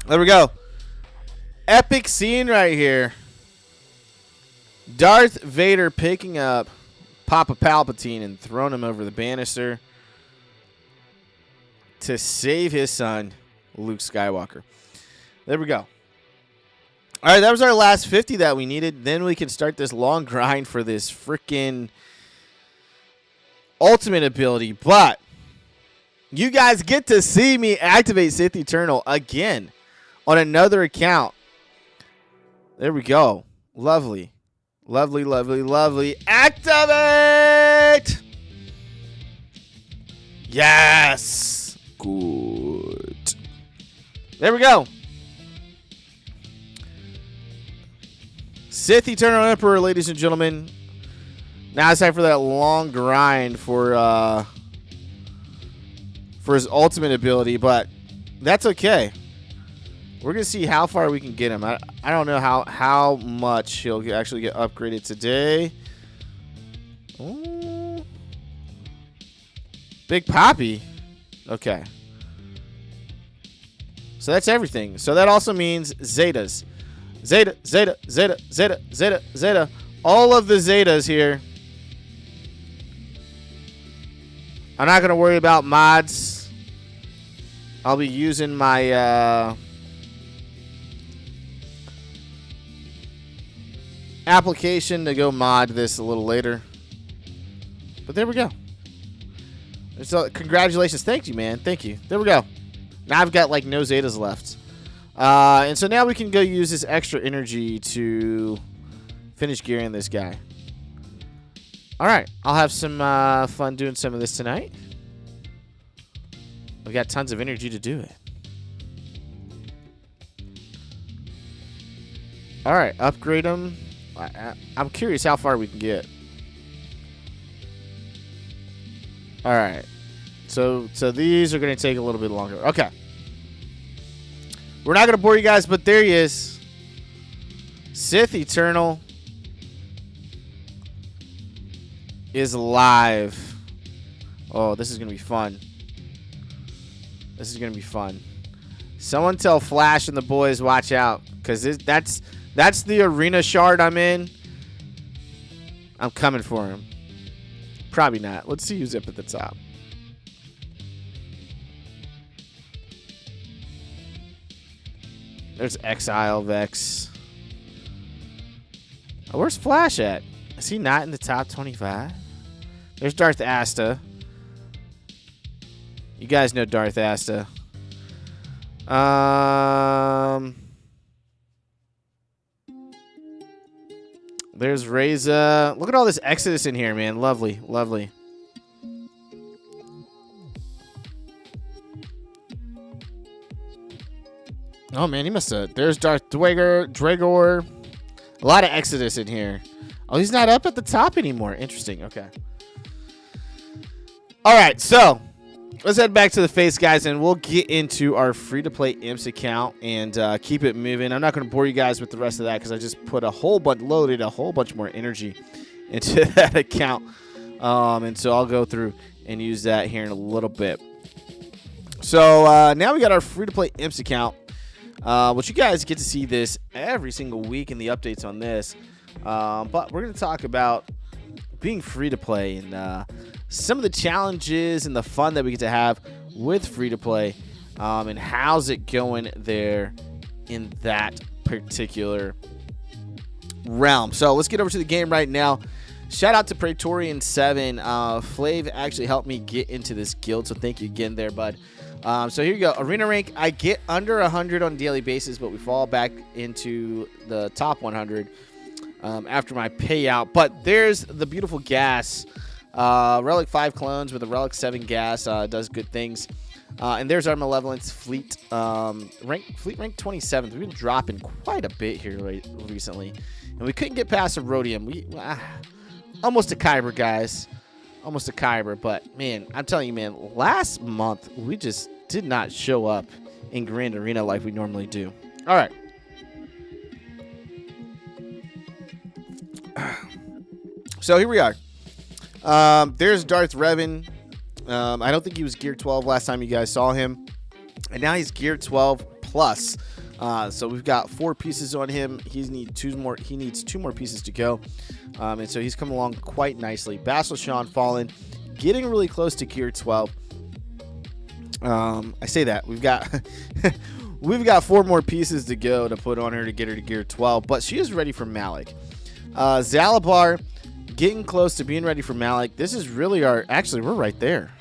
there we go. Epic scene right here. Darth Vader picking up Papa Palpatine and throwing him over the banister to save his son, Luke Skywalker. There we go. All right, that was our last 50 that we needed. Then we can start this long grind for this freaking ultimate ability. But you guys get to see me activate Sith Eternal again on another account. There we go. Lovely. Lovely, lovely, lovely. Activate! Yes! Good. There we go. Sith Eternal Emperor, ladies and gentlemen. Now it's time for that long grind for his ultimate ability, but that's okay. We're going to see how far we can get him. I don't know how much he'll actually get upgraded today. Ooh. Big Poppy. Okay. So that's everything. So that also means Zetas. Zeta, Zeta, Zeta, Zeta, Zeta, Zeta. All of the Zetas here. I'm not going to worry about mods. I'll be using my application to go mod this a little later. But there we go. So congratulations. Thank you, man. Thank you. There we go. Now I've got like no Zetas left. And so now we can go use this extra energy to finish gearing this guy. All right. I'll have some fun doing some of this tonight. We've got tons of energy to do it. All right. Upgrade him. I'm curious how far we can get. All right. So these are going to take a little bit longer. Okay. We're not going to bore you guys, but there he is. Sith Eternal is live. Oh, this is going to be fun. This is going to be fun. Someone tell Flash and the boys watch out, because that's the arena shard I'm in. I'm coming for him. Probably not. Let's see who's up at the top. There's Exile Vex. Oh, where's Flash at? Is he not in the top 25? There's Darth Asta. You guys know Darth Asta. There's Reza. Look at all this Exodus in here, man. Lovely, lovely. Oh, man, he must have. There's Darth Dragor. A lot of Exodus in here. Oh, he's not up at the top anymore. Interesting. Okay. All right, so let's head back to the face, guys, and we'll get into our free-to-play Imps account and keep it moving. I'm not going to bore you guys with the rest of that because I just put loaded a whole bunch more energy into that account. And so I'll go through and use that here in a little bit. So now we got our free-to-play Imps account, which you guys get to see this every single week in the updates on this. But we're going to talk about being free-to-play and some of the challenges and the fun that we get to have with free-to-play, and how's it going there in that particular realm. So let's get over to the game right now. Shout out to Praetorian7. Flav actually helped me get into this guild, so thank you again there, bud. So here you go. Arena rank, I get under 100 on a daily basis, but we fall back into the top 100 after my payout. But there's the beautiful gas. Relic 5 clones with a Relic 7 gas does good things. And there's our Malevolence fleet, fleet rank 27th. We've been dropping quite a bit here recently, and we couldn't get past a Rhodium. Almost a Kyber, guys, almost a Kyber. But man, I'm telling you, man, last month we just did not show up in Grand Arena like we normally do. All right. So here we are. There's Darth Revan. I don't think he was gear 12 last time you guys saw him, and now he's gear 12 plus. So we've got 4 pieces on him. He needs 2 more pieces to go, and so he's coming along quite nicely. Basilisk Fallen, getting really close to gear 12. I say that we've got we've got 4 more pieces to go to put on her to get her to gear 12, but she is ready for Malik. Zalabar, getting close to being ready for Malik. This is really actually, we're right there.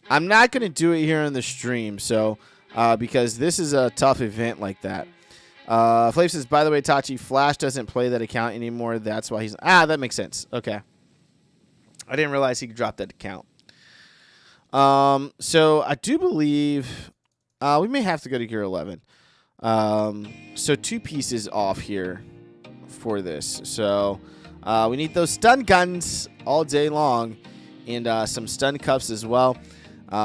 I'm not going to do it here on the stream, so because this is a tough event like that. Flav says, by the way, Itachi, Flash doesn't play that account anymore. That's why he's... that makes sense. Okay. I didn't realize he could drop that account. So I do believe we may have to go to gear 11. So 2 pieces off here for this. So we need those stun guns all day long, and some stun cuffs as well.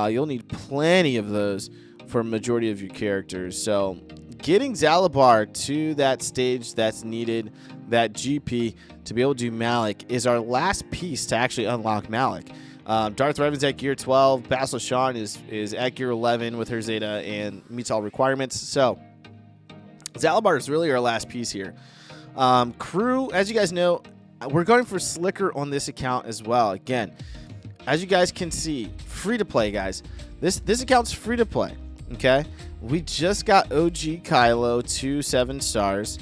You'll need plenty of those for a majority of your characters. So getting Zalabar to that stage that's needed, that GP, to be able to do Malik is our last piece to actually unlock Malik. Darth Revan's at gear 12. Basilisk Shawn is at gear 11 with her Zeta and meets all requirements. So Zalabar is really our last piece here. Crew, as you guys know, we're going for Slicker on this account as well. Again, as you guys can see, free to play, guys. This account's free to play. Okay, we just got OG Kylo to 7 stars.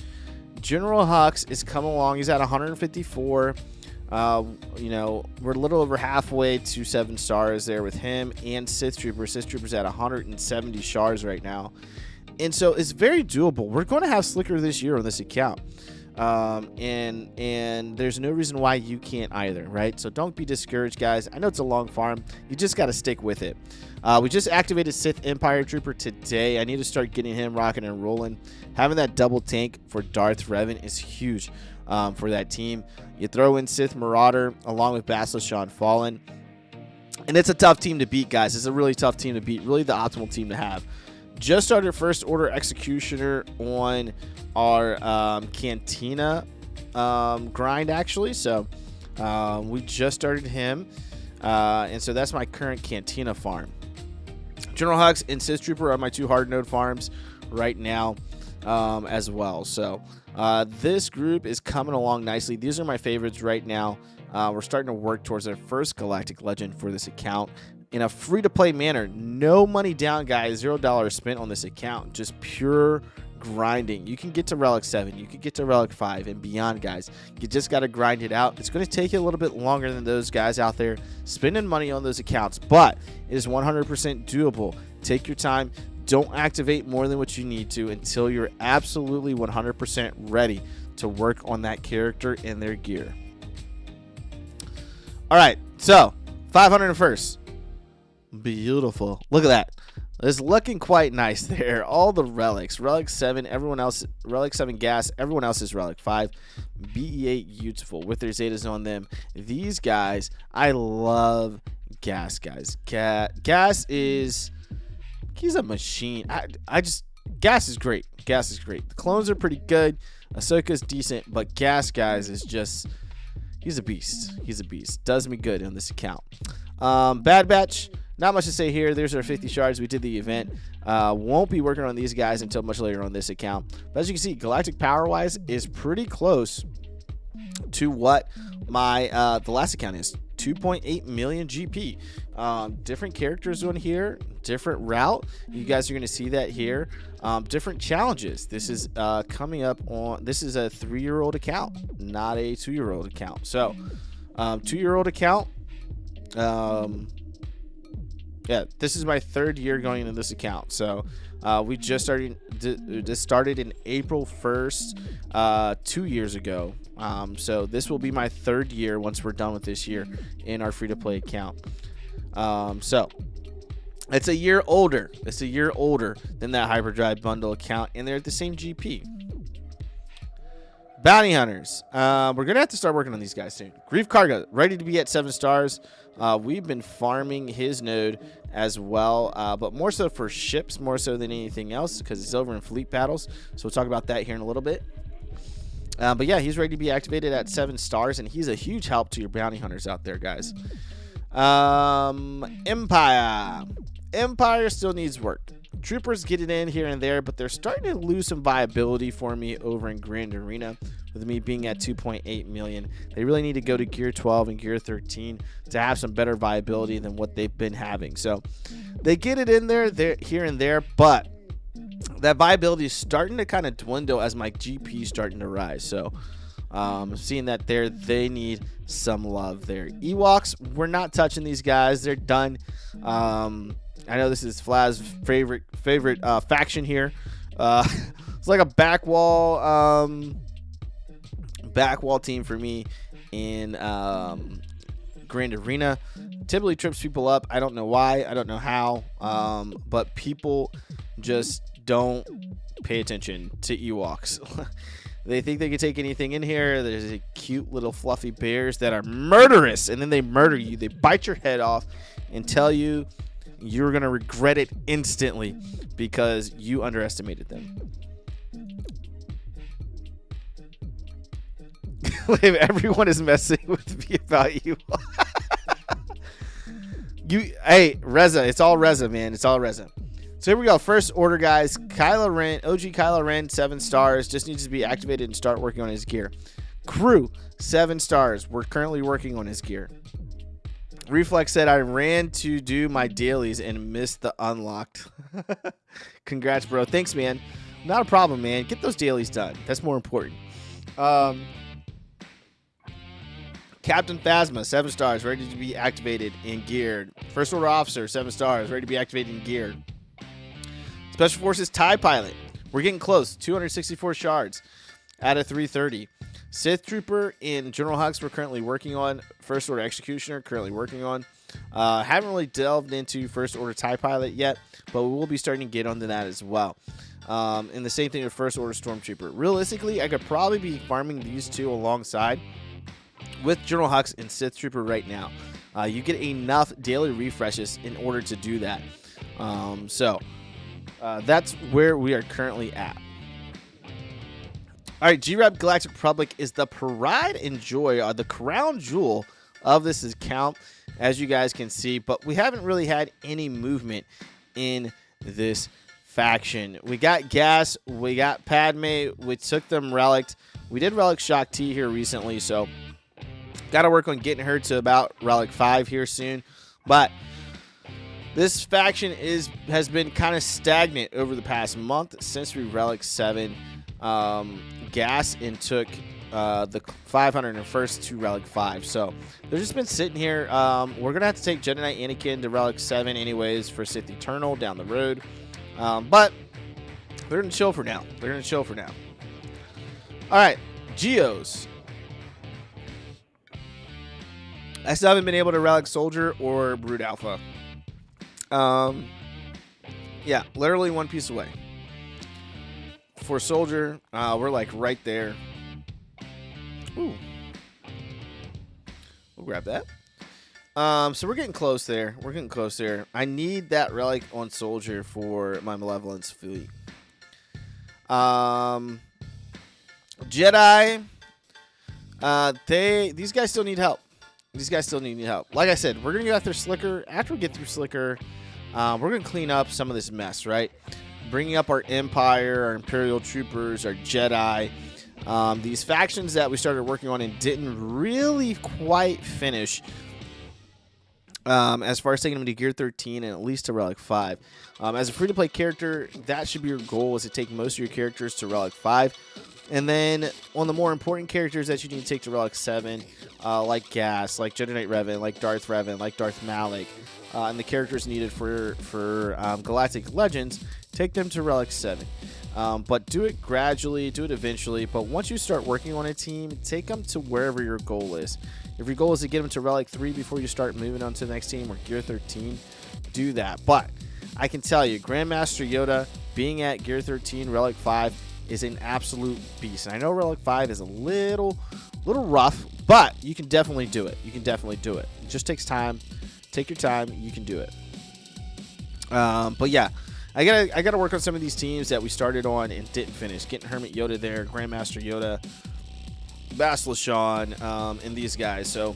General Hux is coming along. He's at 154. You know, we're a little over halfway to 7 stars there with him and Sith Trooper. Sith Trooper's at 170 stars right now. And so it's very doable. We're going to have Slicker this year on this account. And there's no reason why you can't either, right? So don't be discouraged, guys. I know it's a long farm. You just got to stick with it. We just activated Sith Empire Trooper today. I need to start getting him rocking and rolling. Having that double tank for Darth Revan is huge for that team. You throw in Sith Marauder along with Basilisk Shawn Fallen. And it's a tough team to beat, guys. It's a really tough team to beat. Really the optimal team to have. Just started First Order Executioner on our Cantina grind, actually. So we just started him. And so that's my current Cantina farm. General Hux and Sith Trooper are my 2 hard node farms right now as well. So this group is coming along nicely. These are my favorites right now. We're starting to work towards our first Galactic Legend for this account in a free-to-play manner. No money down, guys. $0 spent on this account. Just pure grinding. You can get to Relic 7. You can get to Relic 5 and beyond, guys. You just got to grind it out. It's going to take you a little bit longer than those guys out there spending money on those accounts, but it is 100% doable. Take your time. Don't activate more than what you need to until you're absolutely 100% ready to work on that character and their gear. All right, so 501st. Beautiful. Look at that. It's looking quite nice there. All the relics. Relic 7, everyone else. Relic 7 gas. Everyone else is Relic 5. BE8 beautiful with their Zetas on them. These guys, I love Gas, guys. Gas is... He's a machine. Gas is great. Gas is great. The clones are pretty good. Ahsoka's decent, but Gas, guys, is just... He's a beast. He's a beast. Does me good on this account. Bad Batch. Not much to say here. There's our 50 shards. We did the event. Won't be working on these guys until much later on this account. But as you can see, Galactic Power-wise is pretty close to what my the last account is. 2.8 million GP. Different characters on here. Different route. You guys are going to see that here. Different challenges. This is coming up on... This is a 3-year-old account, not a 2-year-old account. So, 2-year-old account... yeah, this is my 3rd year going into this account. So we just started. This started in April 1st, 2 years ago. So this will be my 3rd year once we're done with this year in our free-to-play account. So it's a year older. It's a year older than that Hyperdrive bundle account, and they're at the same GP. Bounty Hunters. We're going to have to start working on these guys soon. Grief Cargo, ready to be at 7 stars. We've been farming his node as well, but more so for ships, more so than anything else, because it's over in fleet battles. So we'll talk about that here in a little bit. But yeah, he's ready to be activated at 7 stars, and he's a huge help to your bounty hunters out there, guys. Empire. Empire still needs work. Troopers get it in here and there, but they're starting to lose some viability for me over in Grand Arena, with me being at 2.8 million. They really need to go to Gear 12 and Gear 13 to have some better viability than what they've been having. So they get it in there, here and there, but that viability is starting to kind of dwindle as my GP is starting to rise. So seeing that there, they need some love there. Ewoks, we're not touching these guys. They're done. I know this is Flaz's favorite faction here. It's like a back wall team for me in Grand Arena. Typically trips people up. I don't know why. I don't know how. But people just don't pay attention to Ewoks. They think they can take anything in here. There's a cute little fluffy bears that are murderous, and then they murder you. They bite your head off and tell you you're going to regret it instantly because you underestimated them. Everyone is messing with me about you. Hey, Reza, it's all Reza, man. It's all Reza. So here we go. First order, guys. Kylo Ren, OG Kylo Ren, 7 stars. Just needs to be activated and start working on his gear. Crew, 7 stars. We're currently working on his gear. Reflex said, I ran to do my dailies and missed the unlocked. Congrats, bro. Thanks, man. Not a problem, man. Get those dailies done. That's more important. Captain Phasma, 7 stars, ready to be activated and geared. First Order Officer, 7 stars, ready to be activated and geared. Special Forces TIE Pilot. We're getting close. 264 shards out of 330. Sith Trooper and General Hux we're currently working on. First Order Executioner currently working on. Haven't really delved into First Order TIE Pilot yet, but we will be starting to get onto that as well. And the same thing with First Order Stormtrooper. Realistically, I could probably be farming these two alongside with General Hux and Sith Trooper right now. You get enough daily refreshes in order to do that. That's where we are currently at. All right, G-Rep Galactic Republic is the pride and joy, the crown jewel of this account, as you guys can see. But we haven't really had any movement in this faction. We got Gas, we got Padme, we took them Relict. We did Relic Shock T here recently, so got to work on getting her to about Relic 5 here soon. But this faction has been kind of stagnant over the past month since we Relic 7 Gas and took the 501st to Relic 5. So they've just been sitting here. We're going to have to take Jedi Knight Anakin to Relic 7 anyways for Sith Eternal down the road. But they're going to chill for now. All right, Geos. I still haven't been able to Relic Soldier or Brood Alpha. Yeah, literally one piece away. For Soldier, we're like right there. Ooh. We'll grab that. So we're getting close there. I need that Relic on Soldier for my Malevolence fleet. Jedi. These guys still need help. Like I said, we're going to go after Slicker. After we get through Slicker, we're going to clean up some of this mess, right? Bringing up our Empire, our Imperial Troopers, our Jedi. These factions that we started working on and didn't really quite finish. As far as taking them to Gear 13 and at least to Relic 5. As a free-to-play character, that should be your goal, is to take most of your characters to Relic 5. And then on the more important characters that you need to take to Relic 7, like Gas, like Jedi Knight Revan, like Darth Revan, like Darth Malak, and the characters needed for Galactic Legends, take them to Relic 7. But do it gradually, do it eventually. But once you start working on a team, take them to wherever your goal is. If your goal is to get him to Relic 3 before you start moving on to the next team or Gear 13, do that. But I can tell you, Grandmaster Yoda being at Gear 13, Relic 5 is an absolute beast. And I know Relic 5 is a little rough, but you can definitely do it. You can definitely do it. It just takes time. Take your time. You can do it. But yeah, I gotta work on some of these teams that we started on and didn't finish. Getting Hermit Yoda there, Grandmaster Yoda, Bastila, and these guys. So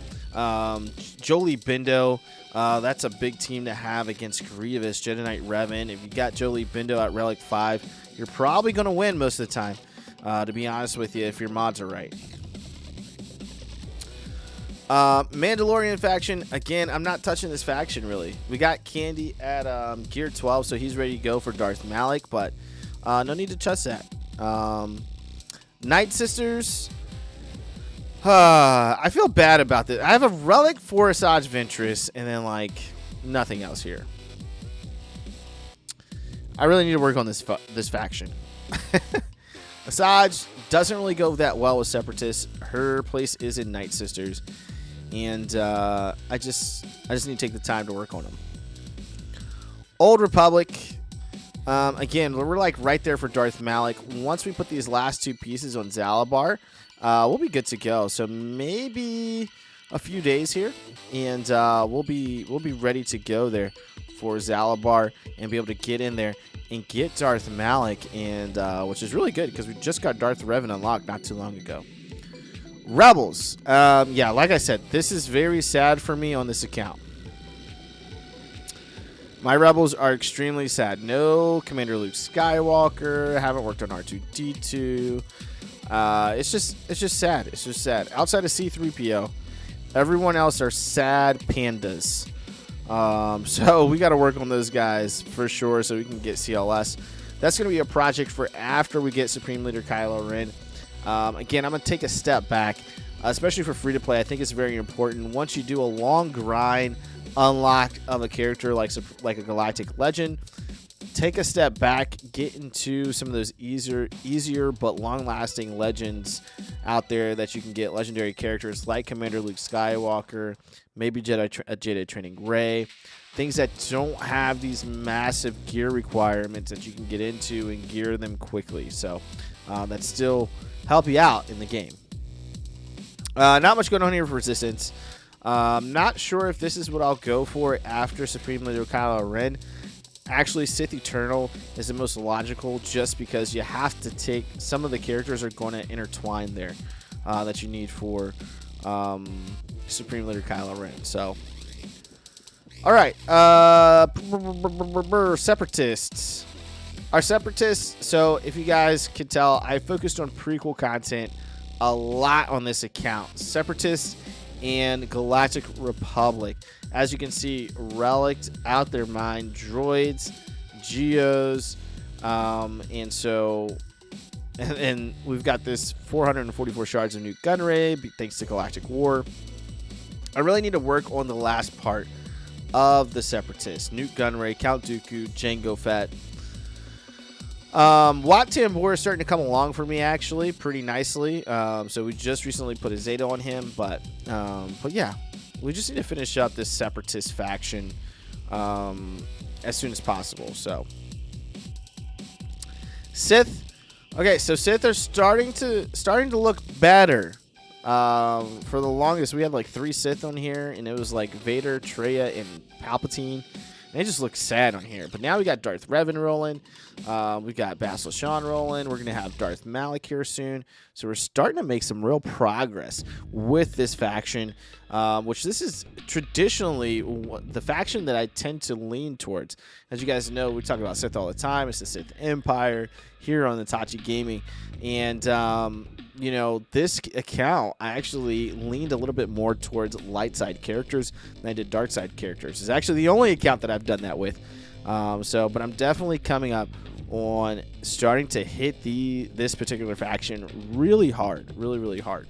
Jolie Bindo, that's a big team to have against Grievous, Jedi Knight Revan. If you got Jolie Bindo at Relic 5, you're probably going to win most of the time, to be honest with you, if your mods are right. Mandalorian faction, again, I'm not touching this faction really. We got Candy at Gear 12, so he's ready to go for Darth Malik, but no need to touch that. Night Sisters, I feel bad about this. I have a Relic for Asajj Ventress and then like nothing else here. I really need to work on this faction. Asajj doesn't really go that well with Separatists. Her place is in Night Sisters. And I just need to take the time to work on them. Old Republic, again, we're like right there for Darth Malik. Once we put these last two pieces on Zalabar, we'll be good to go. So maybe a few days here, and we'll be ready to go there for Zalabar and be able to get in there and get Darth Malik, and which is really good because we just got Darth Revan unlocked not too long ago. Rebels. Yeah, like I said, this is very sad for me on this account. My Rebels are extremely sad. No Commander Luke Skywalker. Haven't worked on R2-D2. It's just sad. It's just sad. Outside of C-3PO, everyone else are sad pandas. So we got to work on those guys for sure so we can get CLS. That's going to be a project for after we get Supreme Leader Kylo Ren. Again, I'm going to take a step back, especially for free-to-play. I think it's very important. Once you do a long grind unlock of a character like a Galactic Legend, take a step back, get into some of those easier but long-lasting legends out there that you can get legendary characters like Commander Luke Skywalker, maybe Jedi Training Rey, things that don't have these massive gear requirements that you can get into and gear them quickly. So that still help you out in the game. Not much going on here for Resistance. Not sure if this is what I'll go for after Supreme Leader Kylo Ren. Actually, Sith Eternal is the most logical just because you have to take some of the characters are going to intertwine there that you need for Supreme Leader Kylo Ren. So, all right, Separatists. Our Separatists, so if you guys can tell, I focused on prequel content a lot on this account. Separatists and Galactic Republic. As you can see, relics out their mind, droids, geos, and we've got this 444 shards of Nute Gunray thanks to Galactic War. I really need to work on the last part of the Separatists. Nute Gunray, Count Dooku, Jango Fett. Wat Tambor is starting to come along for me actually pretty nicely. So we just recently put a Zeta on him, but yeah, we just need to finish up this Separatist faction as soon as possible. So Sith, okay, so Sith are starting to look better. For the longest, we had like 3 Sith on here, and it was like Vader, Traya, and Palpatine. And it just looks sad on here. But now we got Darth Revan rolling. We got Bastila rolling. We're going to have Darth Malik here soon. So we're starting to make some real progress with this faction, which this is traditionally the faction that I tend to lean towards. As you guys know, we talk about Sith all the time. It's the Sith Empire here on Itachi Gaming. And, you know, this account, I actually leaned a little bit more towards light side characters than I did dark side characters. It's actually the only account that I've done that with. But I'm definitely coming up on starting to hit this particular faction really hard, really hard.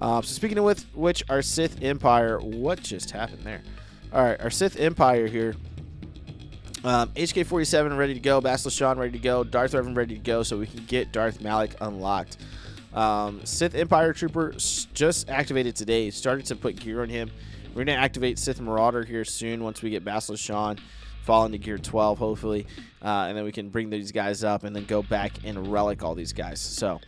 So speaking of which, our Sith Empire, what just happened there? All right, our Sith Empire here. HK-47 ready to go, Bastila ready to go, Darth Revan ready to go, so we can get Darth Malik unlocked. Sith Empire Trooper just activated today. Started to put gear on him. We're going to activate Sith Marauder here soon once we get Bastila Shan fall into gear 12, hopefully. And then we can bring these guys up and then go back and relic all these guys. So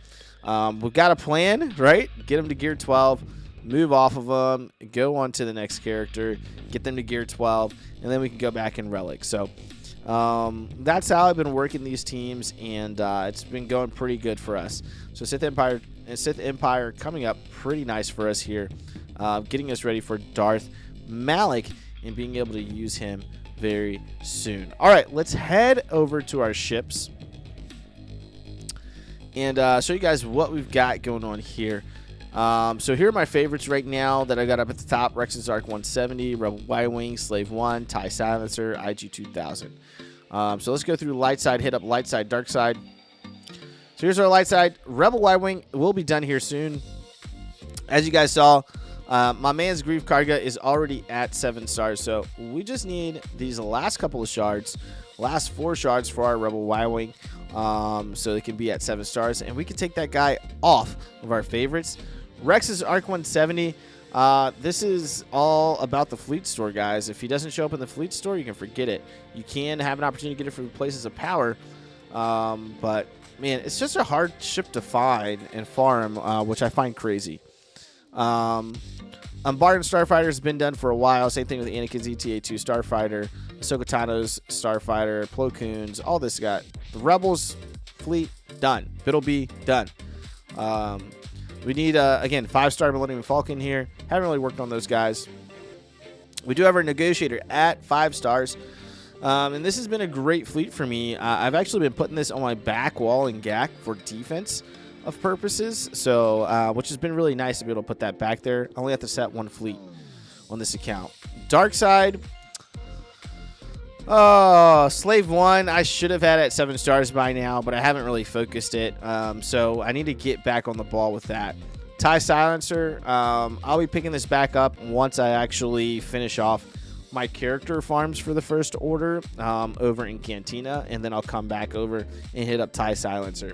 we've got a plan, right? Get them to gear 12, move off of them, go on to the next character, get them to gear 12, and then we can go back and relic. So that's how I've been working these teams, and it's been going pretty good for us. So Sith Empire coming up pretty nice for us here, getting us ready for Darth Malik and being able to use him very soon. All right, let's head over to our ships and show you guys what we've got going on here. So here are my favorites right now that I got up at the top: Rex's Arc 170, Rebel Y-Wing, Slave 1, TIE Silencer, IG 2000. So let's go through light side, hit up light side, dark side. So here's our light side. Rebel Y-Wing will be done here soon. As you guys saw, my man's Grief Karga is already at 7 stars. So we just need these last couple of shards, last 4 shards for our Rebel Y-Wing. So they can be at 7 stars, and we can take that guy off of our favorites. Rex's Arc 170. This is all about the fleet store, guys. If he doesn't show up in the fleet store, you can forget it. You can have an opportunity to get it from places of power, but man, it's just a hard ship to find and farm, which I find crazy. Barton Starfighter has been done for a while. Same thing with Anakin's ETA-2 Starfighter, Ahsoka Tano's Starfighter, Plo Koon's, all this got. The Rebels fleet, done. Bittleby, done. We need, again, 5-star Millennium Falcon here. Haven't really worked on those guys. We do have our Negotiator at 5 stars. And this has been a great fleet for me. I've actually been putting this on my back wall in GAC for defense of purposes, so which has been really nice to be able to put that back there. I only have to set 1 fleet on this account. Dark side. Oh, Slave 1, I should have had it at 7 stars by now, but I haven't really focused it. So I need to get back on the ball with that. TIE Silencer, I'll be picking this back up once I actually finish off my character farms for the First Order over in Cantina, and then I'll come back over and hit up TIE Silencer.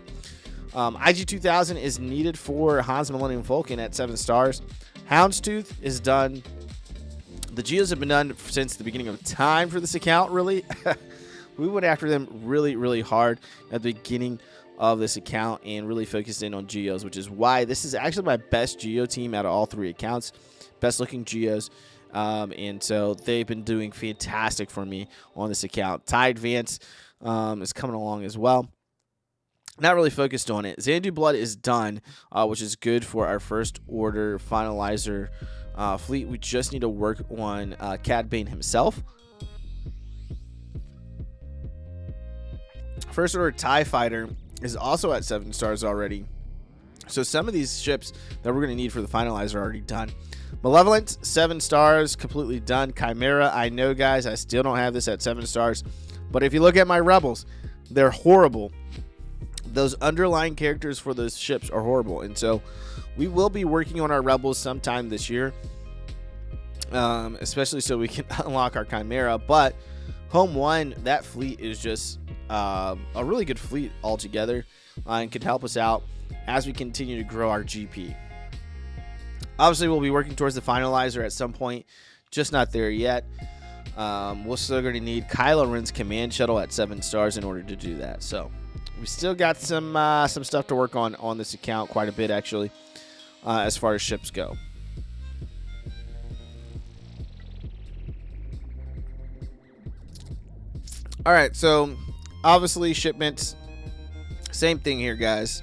IG 2000 is needed for Han's Millennium Falcon at 7 stars. Houndstooth is done. The Geos have been done since the beginning of time for this account, really. We went after them really, really hard at the beginning of this account and really focused in on Geos, which is why this is actually my best Geo team out of all 3 accounts. Best looking Geos. And so they've been doing fantastic for me on this account. TIE Advance is coming along as well. Not really focused on it. Xandu Blood is done, which is good for our First Order Finalizer fleet. We just need to work on Cad Bane himself. First Order TIE Fighter is also at 7 stars already. So some of these ships that we're going to need for the Finalizer are already done. Malevolent, 7 stars, completely done. Chimera, I know, guys, I still don't have this at 7 stars. But if you look at my Rebels, they're horrible. Those underlying characters for those ships are horrible. And so we will be working on our Rebels sometime this year, especially so we can unlock our Chimera. But Home 1, that fleet is just a really good fleet altogether and can help us out as we continue to grow our GP. Obviously, we'll be working towards the Finalizer at some point, just not there yet. We're still going to need Kylo Ren's command shuttle at 7 stars in order to do that. So we still got some stuff to work on this account, quite a bit actually, as far as ships go. All right, so obviously shipments, same thing here, guys.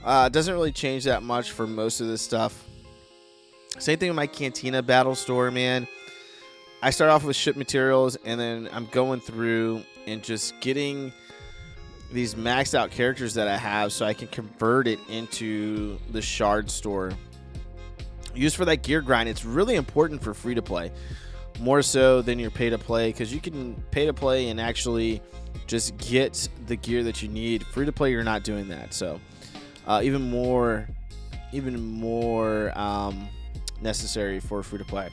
Doesn't really change that much for most of this stuff. Same thing with my Cantina battle store, man. I start off with ship materials, and then I'm going through and just getting these maxed out characters that I have so I can convert it into the shard store. Used for that gear grind, it's really important for free to play, more so than your pay to play, because you can pay to play and actually just get the gear that you need. Free to play, you're not doing that. So even more necessary for free to play.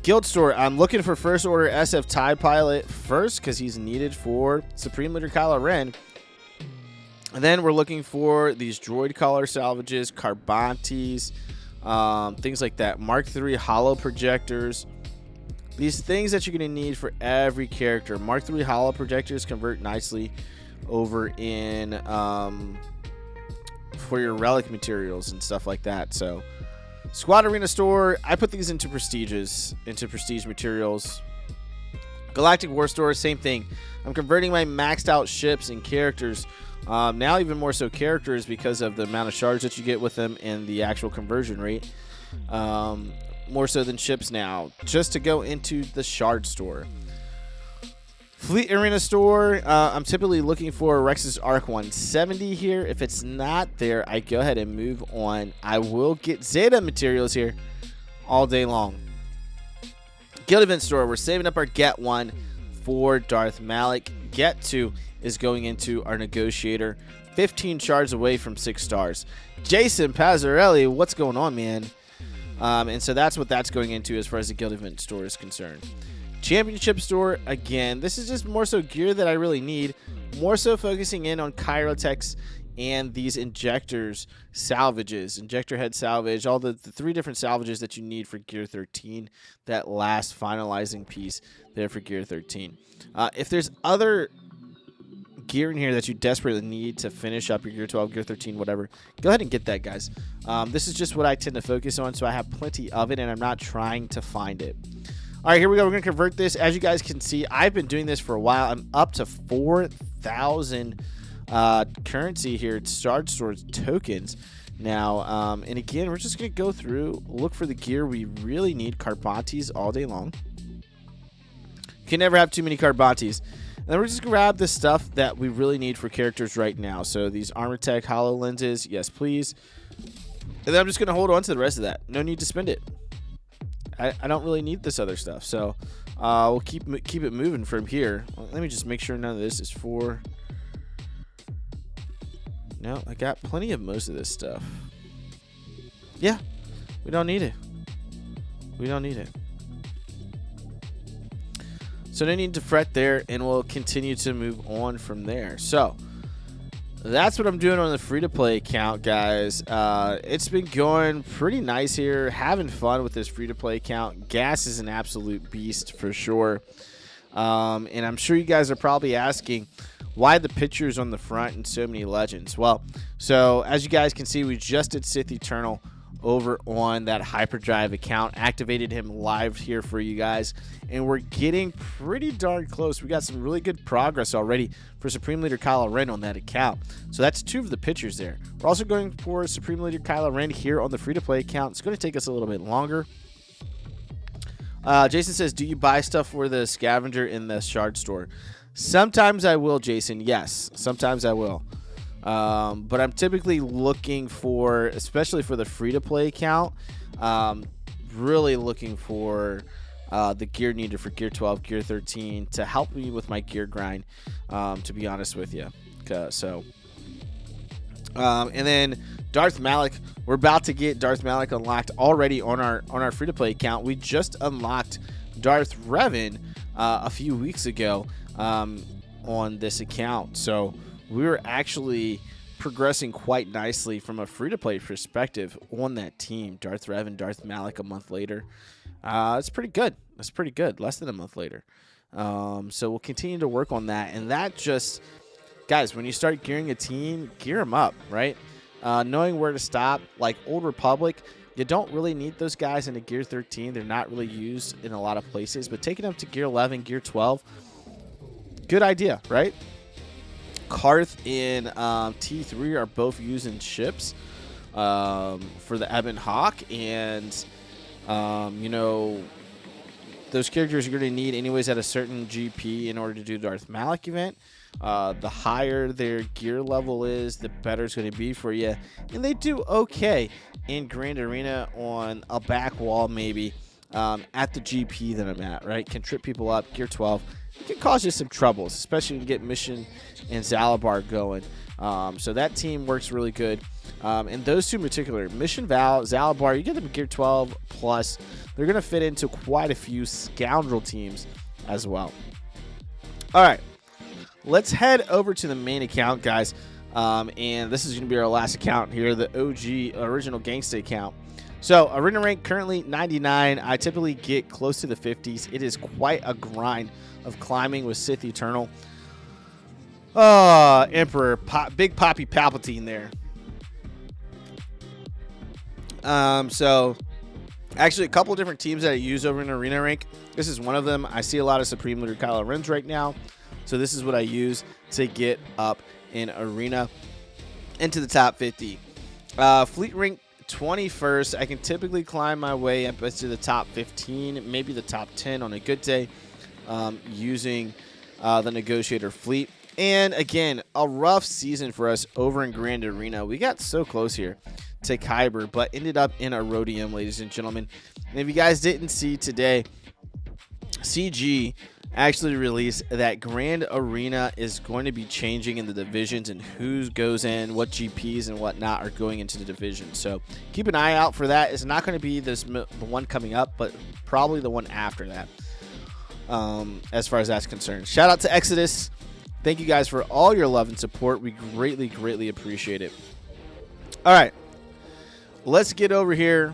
Guild store, I'm looking for First Order SF TIE Pilot first because he's needed for Supreme Leader Kylo Ren. And then we're looking for these droid collar salvages, Carbantes, things like that. Mark III hollow projectors. These things that you're going to need for every character. Mark III hollow projectors convert nicely over in for your relic materials and stuff like that. So Squad Arena Store, I put these into prestige materials. Galactic War Store, same thing. I'm converting my maxed out ships and characters. Now even more so characters because of the amount of shards that you get with them and the actual conversion rate. More so than ships now, just to go into the shard store. Fleet Arena Store, I'm typically looking for Rex's Arc 170 here. If it's not there, I go ahead and move on. I will get Zeta materials here all day long. Guild Event Store, we're saving up our Get 1 for Darth Malik. Get 2 is going into our Negotiator. 15 shards away from 6 stars. Jason Pazzarelli, what's going on, man? And so that's what that's going into as far as the Guild Event Store is concerned. Championship Store, again, this is just more so gear that I really need. More so focusing in on Chirotechs and these injectors salvages. Injector head salvage, all the 3 different salvages that you need for Gear 13. That last finalizing piece there for Gear 13. If there's other gear in here that you desperately need to finish up your Gear 12, Gear 13, whatever, go ahead and get that, guys. This is just what I tend to focus on, so I have plenty of it, and I'm not trying to find it. All right, here we go. We're going to convert this. As you guys can see, I've been doing this for a while. I'm up to 4,000 currency here at Shard Store's tokens now. And again, we're just going to go through, look for the gear we really need. Carbantes all day long. You can never have too many Carbantes. And then we're just going to grab the stuff that we really need for characters right now. So these Armor Tech Hollow Lenses, yes, please. And then I'm just going to hold on to the rest of that. No need to spend it. I don't really need this other stuff, so we'll keep it moving from here. Let me just make sure none of this is for... No, I got plenty of most of this stuff. Yeah, we don't need it. We don't need it. So no need to fret there, and we'll continue to move on from there. So that's what I'm doing on the free-to-play account, guys. It's been going pretty nice here. Having fun with this free-to-play account. Gas is an absolute beast for sure. And I'm sure you guys are probably asking why the pictures on the front and so many legends. Well, so as you guys can see, we just did Sith Eternal over on that Hyperdrive account. Activated him live here for you guys, and we're getting pretty darn close. We got some really good progress already for Supreme Leader Kylo Ren on that account. So that's 2 of the pictures there. We're also going for Supreme Leader Kylo Ren here on the free-to-play account. It's going to take us a little bit longer. Jason says, do you buy stuff for the scavenger in the shard store? Sometimes I will, Jason. Yes, sometimes I will. But I'm typically looking for, especially for the free-to-play account, really looking for the gear needed for Gear 12, Gear 13 to help me with my gear grind, to be honest with you. And then Darth Malik, we're about to get Darth Malik unlocked already on our free-to-play account. We just unlocked Darth Revan a few weeks ago on this account. So we were actually progressing quite nicely from a free-to-play perspective on that team. Darth Revan, Darth Malik a month later. It's pretty good. That's pretty good. Less than a month later. So we'll continue to work on that. And that just, guys, when you start gearing a team, gear them up, right? Knowing where to stop. Like Old Republic, you don't really need those guys into Gear 13. They're not really used in a lot of places. But taking them to Gear 11, Gear 12, good idea, right? Karth and T3 are both using ships for the Ebon Hawk, and you know, those characters you're going to need anyways at a certain GP in order to do the Darth Malik event. The higher their gear level is, the better it's going to be for you, and they do okay in Grand Arena on a back wall maybe at the GP that I'm at, right? Can trip people up. Gear 12 can cause you some troubles, especially when you get Mission and Zalabar going. So that team works really good. And those two in particular, Mission, Val, Zalabar, you get them Gear 12 plus. They're going to fit into quite a few scoundrel teams as well. All right, let's head over to the main account, guys. And this is going to be our last account here, the OG original gangsta account. So arena rank currently 99. I typically get close to the 50s. It is quite a grind of climbing with Sith Eternal. Emperor, Big Poppy Palpatine there. So actually a couple different teams that I use over in arena rank. This is one of them. I see a lot of Supreme Leader Kylo Ren's right now. So this is what I use to get up in arena into the top 50. Fleet rank 21st. I can typically climb my way up to the top 15, maybe the top 10 on a good day, using the Negotiator fleet. And again, a rough season for us over in Grand Arena. We got so close here to Kyber, but ended up in a Rhodium, ladies and gentlemen. And if you guys didn't see today, CG actually released that Grand Arena is going to be changing in the divisions and who goes in, what GPs and whatnot are going into the division. So keep an eye out for that. It's not going to be the one coming up, but probably the one after that, as far as that's concerned. Shout out to Exodus. Thank you guys for all your love and support. We greatly, greatly appreciate it. All right, let's get over here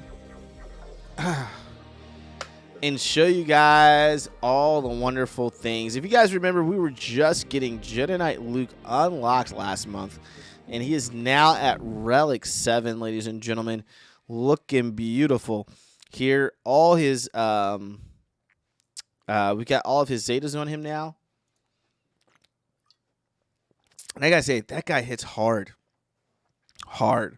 and show you guys all the wonderful things. If you guys remember, we were just getting Jedi Knight Luke unlocked last month, and he is now at Relic 7, ladies and gentlemen, looking beautiful. Here, all his we got all of his Zetas on him now. And I gotta say, that guy hits hard. Hard.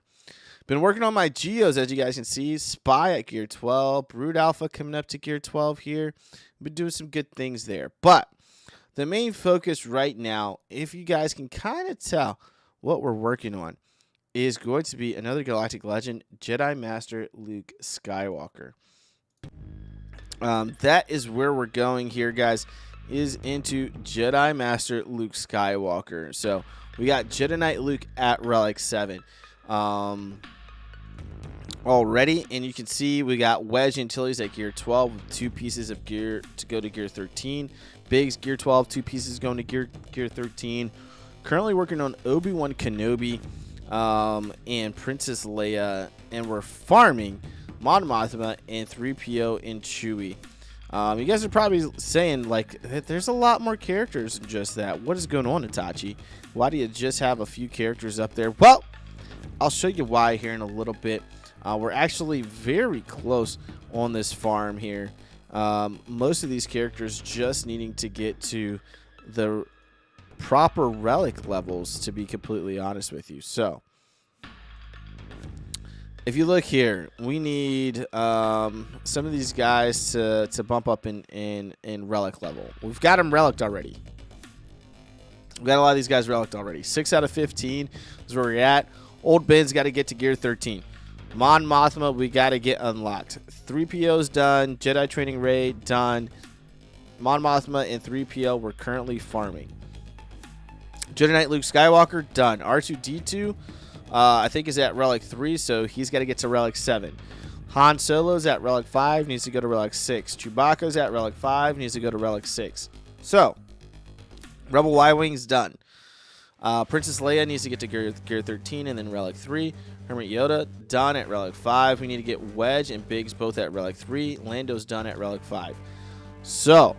Been working on my Geos, as you guys can see. Spy at Gear 12. Brood Alpha coming up to Gear 12 here. Been doing some good things there. But the main focus right now, if you guys can kind of tell what we're working on, is going to be another Galactic Legend, Jedi Master Luke Skywalker. That is where we're going here, guys, is into Jedi Master Luke Skywalker. So we got Jedi Knight Luke at Relic 7 already, and you can see we got Wedge Antilles at Gear 12 with 2 pieces of gear to go to Gear 13. Biggs Gear 12, 2 pieces going to Gear 13. Currently working on Obi-Wan Kenobi and Princess Leia, and we're farming Mon Mothma and 3PO and Chewie. You guys are probably saying, like, there's a lot more characters than just that. What is going on, Itachi? Why do you just have a few characters up there? Well, I'll show you why here in a little bit. We're actually very close on this farm here. Most of these characters just needing to get to the proper relic levels, to be completely honest with you. So if you look here, we need some of these guys to bump up in relic level. We've got them relicked already. We've got a lot of these guys relicked already. 6 out of 15 is where we're at. Old Ben's got to get to Gear 13. Mon Mothma, we got to get unlocked. 3PO's done. Jedi Training Ray, done. Mon Mothma and 3PO, we're currently farming. Jedi Knight Luke Skywalker, done. R2-D2, I think is at Relic 3, so he's got to get to Relic 7. Han Solo's at Relic 5, needs to go to Relic 6. Chewbacca's at Relic 5, needs to go to Relic 6. So, Rebel Y-Wing's done. Princess Leia needs to get to Gear 13 and then Relic 3. Hermit Yoda, done at Relic 5. We need to get Wedge and Biggs both at Relic 3. Lando's done at Relic 5. So,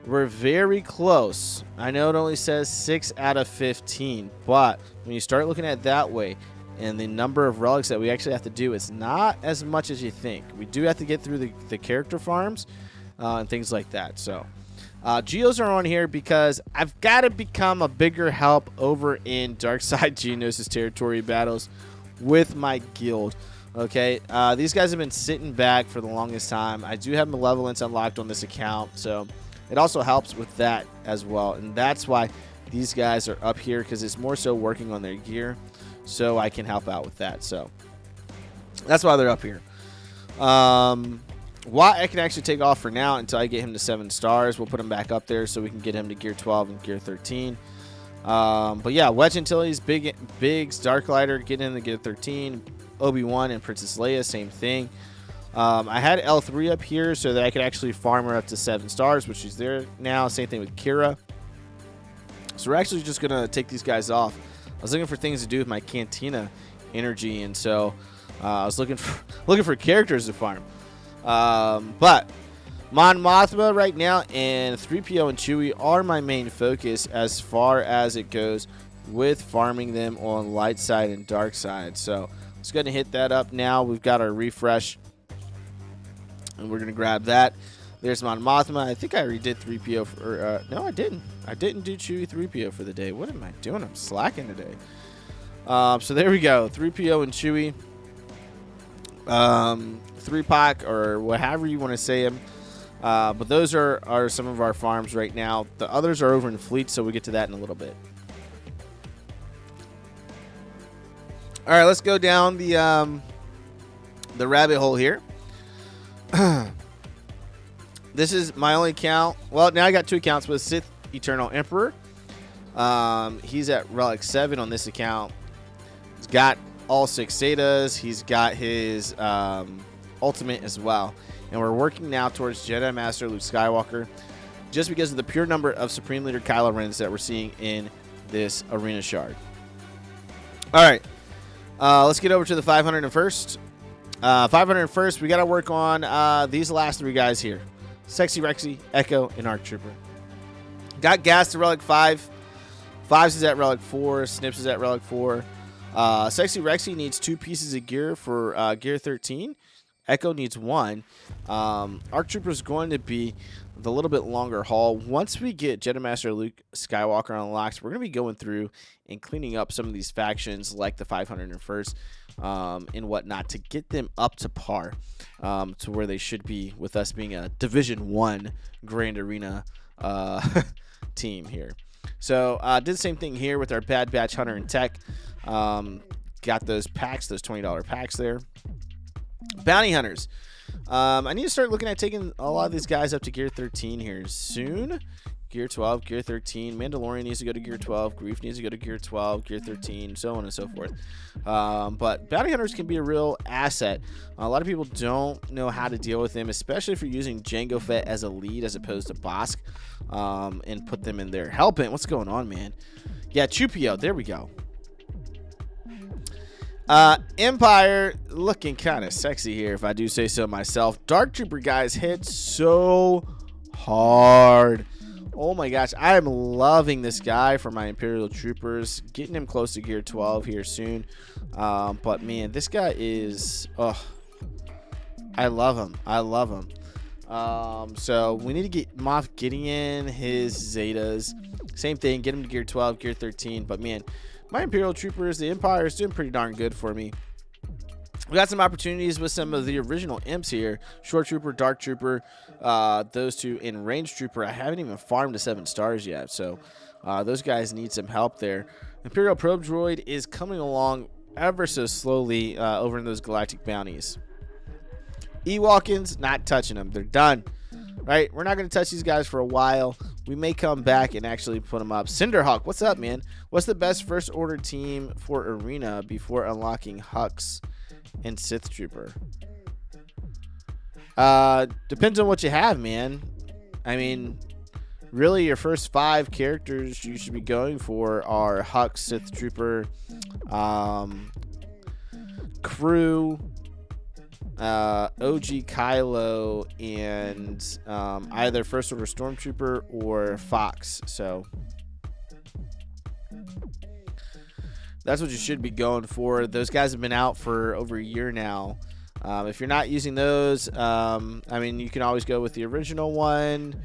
we're very close. I know it only says 6 out of 15, but when you start looking at it that way and the number of relics that we actually have to do, it's not as much as you think. We do have to get through the character farms and things like that. So, Geos are on here because I've got to become a bigger help over in Darkside Geonosis territory battles with my guild. Okay, these guys have been sitting back for the longest time. I do have Malevolence unlocked on this account, so it also helps with that as well. And that's why these guys are up here, because it's more so working on their gear, so I can help out with that. So that's why they're up here. Why I can actually take off for now until I get him to 7 stars. We'll put him back up there so we can get him to Gear 12 and Gear 13. But yeah, Wedge Antilles, Biggs, Darklighter, get in the Gear 13. Obi-Wan and Princess Leia, same thing. I had L3 up here so that I could actually farm her up to 7 stars, which is there now. Same thing with Kira. So we're actually just going to take these guys off I was looking for things to do with my Cantina energy, and so I was looking for characters to farm. But Mon Mothma right now and 3PO and Chewie are my main focus as far as it goes with farming them on light side and dark side. So let's go ahead and hit that up now. We've got our refresh, and we're going to grab that. There's Mon Mothma. I think I already did 3PO. No, I didn't. I didn't do Chewie 3PO for the day. What am I doing? I'm slacking today. So there we go. 3PO and Chewie. 3-pack or however you want to say them. But those are some of our farms right now. The others are over in fleet, so we'll get to that in a little bit. All right, let's go down the rabbit hole here. This is my only account. Well, now I got 2 accounts with Sith Eternal Emperor. He's at Relic 7 on this account. He's got all 6 Zetas. He's got his ultimate as well. And we're working now towards Jedi Master Luke Skywalker just because of the pure number of Supreme Leader Kylo Rens that we're seeing in this arena shard. All right. Let's get over to the 501st. 501st, we got to work on these last 3 guys here. Sexy Rexy, Echo, and Arc Trooper. Got gas to Relic 5. 5s is at Relic 4. Snips is at Relic 4. Sexy Rexy needs 2 pieces of gear for gear 13. Echo needs 1. Arc Trooper is going to be the little bit longer haul. Once we get Jedi Master Luke Skywalker unlocked, we're going to be going through and cleaning up some of these factions like the 501st and whatnot to get them up to par to where they should be with us being a Division 1 Grand Arena team here. So did the same thing here with our Bad Batch Hunter and Tech. Got those packs, those $20 packs there. Bounty Hunters. I need to start looking at taking a lot of these guys up to Gear 13 here soon. Gear 12, Gear 13. Mandalorian needs to go to Gear 12. Grief needs to go to Gear 12, Gear 13, so on and so forth. But Bounty Hunters can be a real asset. A lot of people don't know how to deal with them, especially if you're using Jango Fett as a lead as opposed to Bosk, and put them in there. Hellbent, what's going on, man? Yeah, Chupio, there we go. Empire looking kind of sexy here, if I do say so myself. Dark Trooper guys hit so hard. Oh my gosh, I am loving this guy for my Imperial Troopers. Getting him close to Gear 12 here soon. But man, this guy is, I love him. I love him. So we need to get Moff Gideon his Zetas. Same thing, get him to Gear 12, Gear 13. But man, my Imperial Troopers, the Empire is doing pretty darn good for me. We got some opportunities with some of the original imps here. Short Trooper, Dark Trooper, those 2 in Range Trooper. I haven't even farmed to 7 stars yet, so those guys need some help there. Imperial Probe Droid is coming along ever so slowly over in those galactic bounties. Ewokins, not touching them. They're done. Right? We're not going to touch these guys for a while. We may come back and actually put them up. Cinderhawk, what's up, man? What's the best first order team for Arena before unlocking Hux and Sith Trooper? Depends on what you have, man. I mean, really your first 5 characters you should be going for are Hux, Sith Trooper, Crew, OG Kylo, and either First Order Stormtrooper or Fox. So that's what you should be going for. Those guys have been out for over a year now. If you're not using those, I mean, you can always go with the original one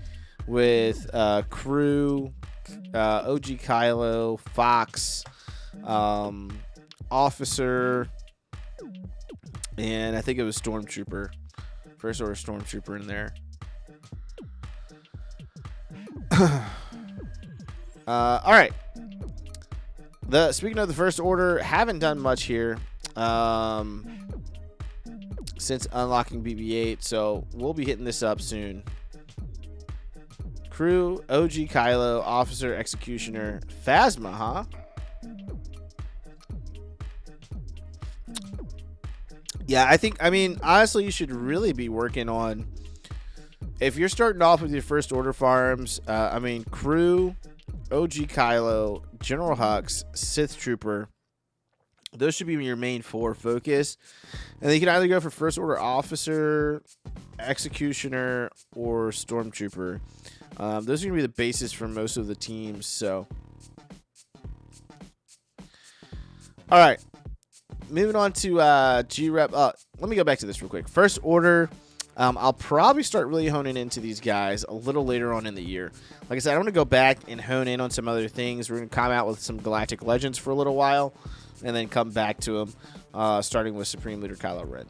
with Crew, OG Kylo, Fox, Officer, and I think it was Stormtrooper. First Order Stormtrooper in there. All right. Speaking of the First Order, haven't done much here since unlocking BB-8, so we'll be hitting this up soon. Crew, OG Kylo, Officer, Executioner, Phasma, huh? Yeah, I mean, honestly, you should really be working on, if you're starting off with your First Order farms, I mean, Crew, OG Kylo, General Hux, Sith Trooper. Those should be your main 4 focus. And then you can either go for First Order Officer, Executioner, or Stormtrooper. Those are going to be the basis for most of the teams. So, all right. Moving on to G-Rep. Let me go back to this real quick. First Order. I'll probably start really honing into these guys a little later on in the year. Like I said, I'm going to go back and hone in on some other things. We're going to come out with some Galactic Legends for a little while, and then come back to them, starting with Supreme Leader Kylo Ren.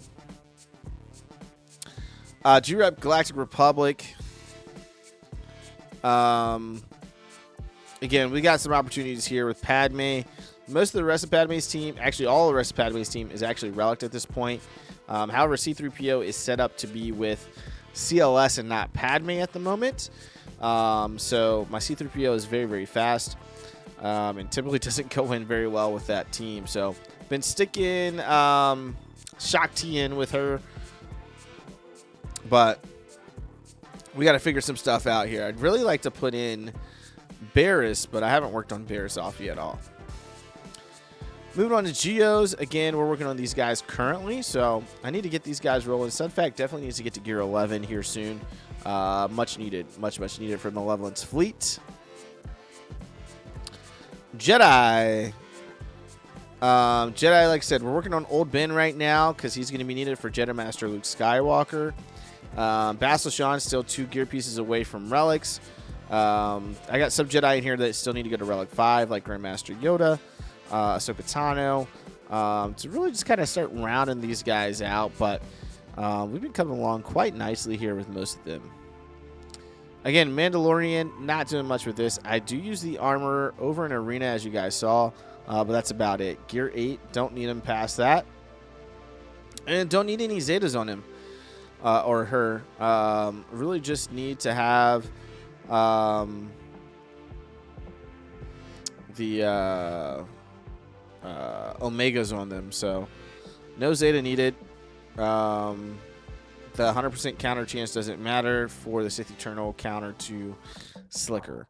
G-Rep Galactic Republic. Again, we got some opportunities here with Padme. Most of the rest of Padme's team, actually all the rest of Padme's team, is actually relict at this point. However, C-3PO is set up to be with CLS and not Padme at the moment. So my C-3PO is very, very fast, and typically doesn't go in very well with that team. So been sticking Shakti in with her, but we got to figure some stuff out here. I'd really like to put in Barriss, but I haven't worked on Barriss off yet at all. Moving on to Geos. Again, we're working on these guys currently, so I need to get these guys rolling. Sunfac definitely needs to get to Gear 11 here soon. Much needed for the Malevolence fleet. Jedi. Jedi, like I said, we're working on Old Ben right now because he's going to be needed for Jedi Master Luke Skywalker. Basil Sean still 2 gear pieces away from relics. I got some Jedi in here that still need to go to Relic 5, like Grandmaster Yoda. Ahsoka Tano, to really just kind of start rounding these guys out, but we've been coming along quite nicely here with most of them. Again, Mandalorian, not doing much with this. I do use the armor over in Arena, as you guys saw, but that's about it. Gear 8, don't need him past that. And don't need any Zetas on him or her. Really just need to have the Omegas on them, so no Zeta needed. The 100% counter chance doesn't matter for the Sith Eternal counter to Slicker.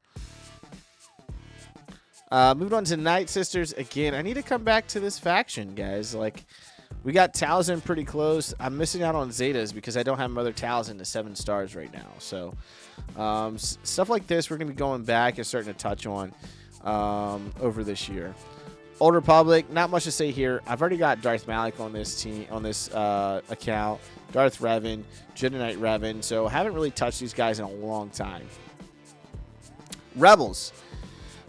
Moving on to Night Sisters. Again, I need to come back to this faction, guys. Like, we got Talzin pretty close. I'm missing out on Zetas because I don't have Mother Talzin to 7 stars right now. So stuff like this we're going to be going back and starting to touch on over this year. Old Republic, not much to say here. I've already got Darth Malik on this team, on this account. Darth Revan, Jedi Knight Revan. So haven't really touched these guys in a long time. Rebels.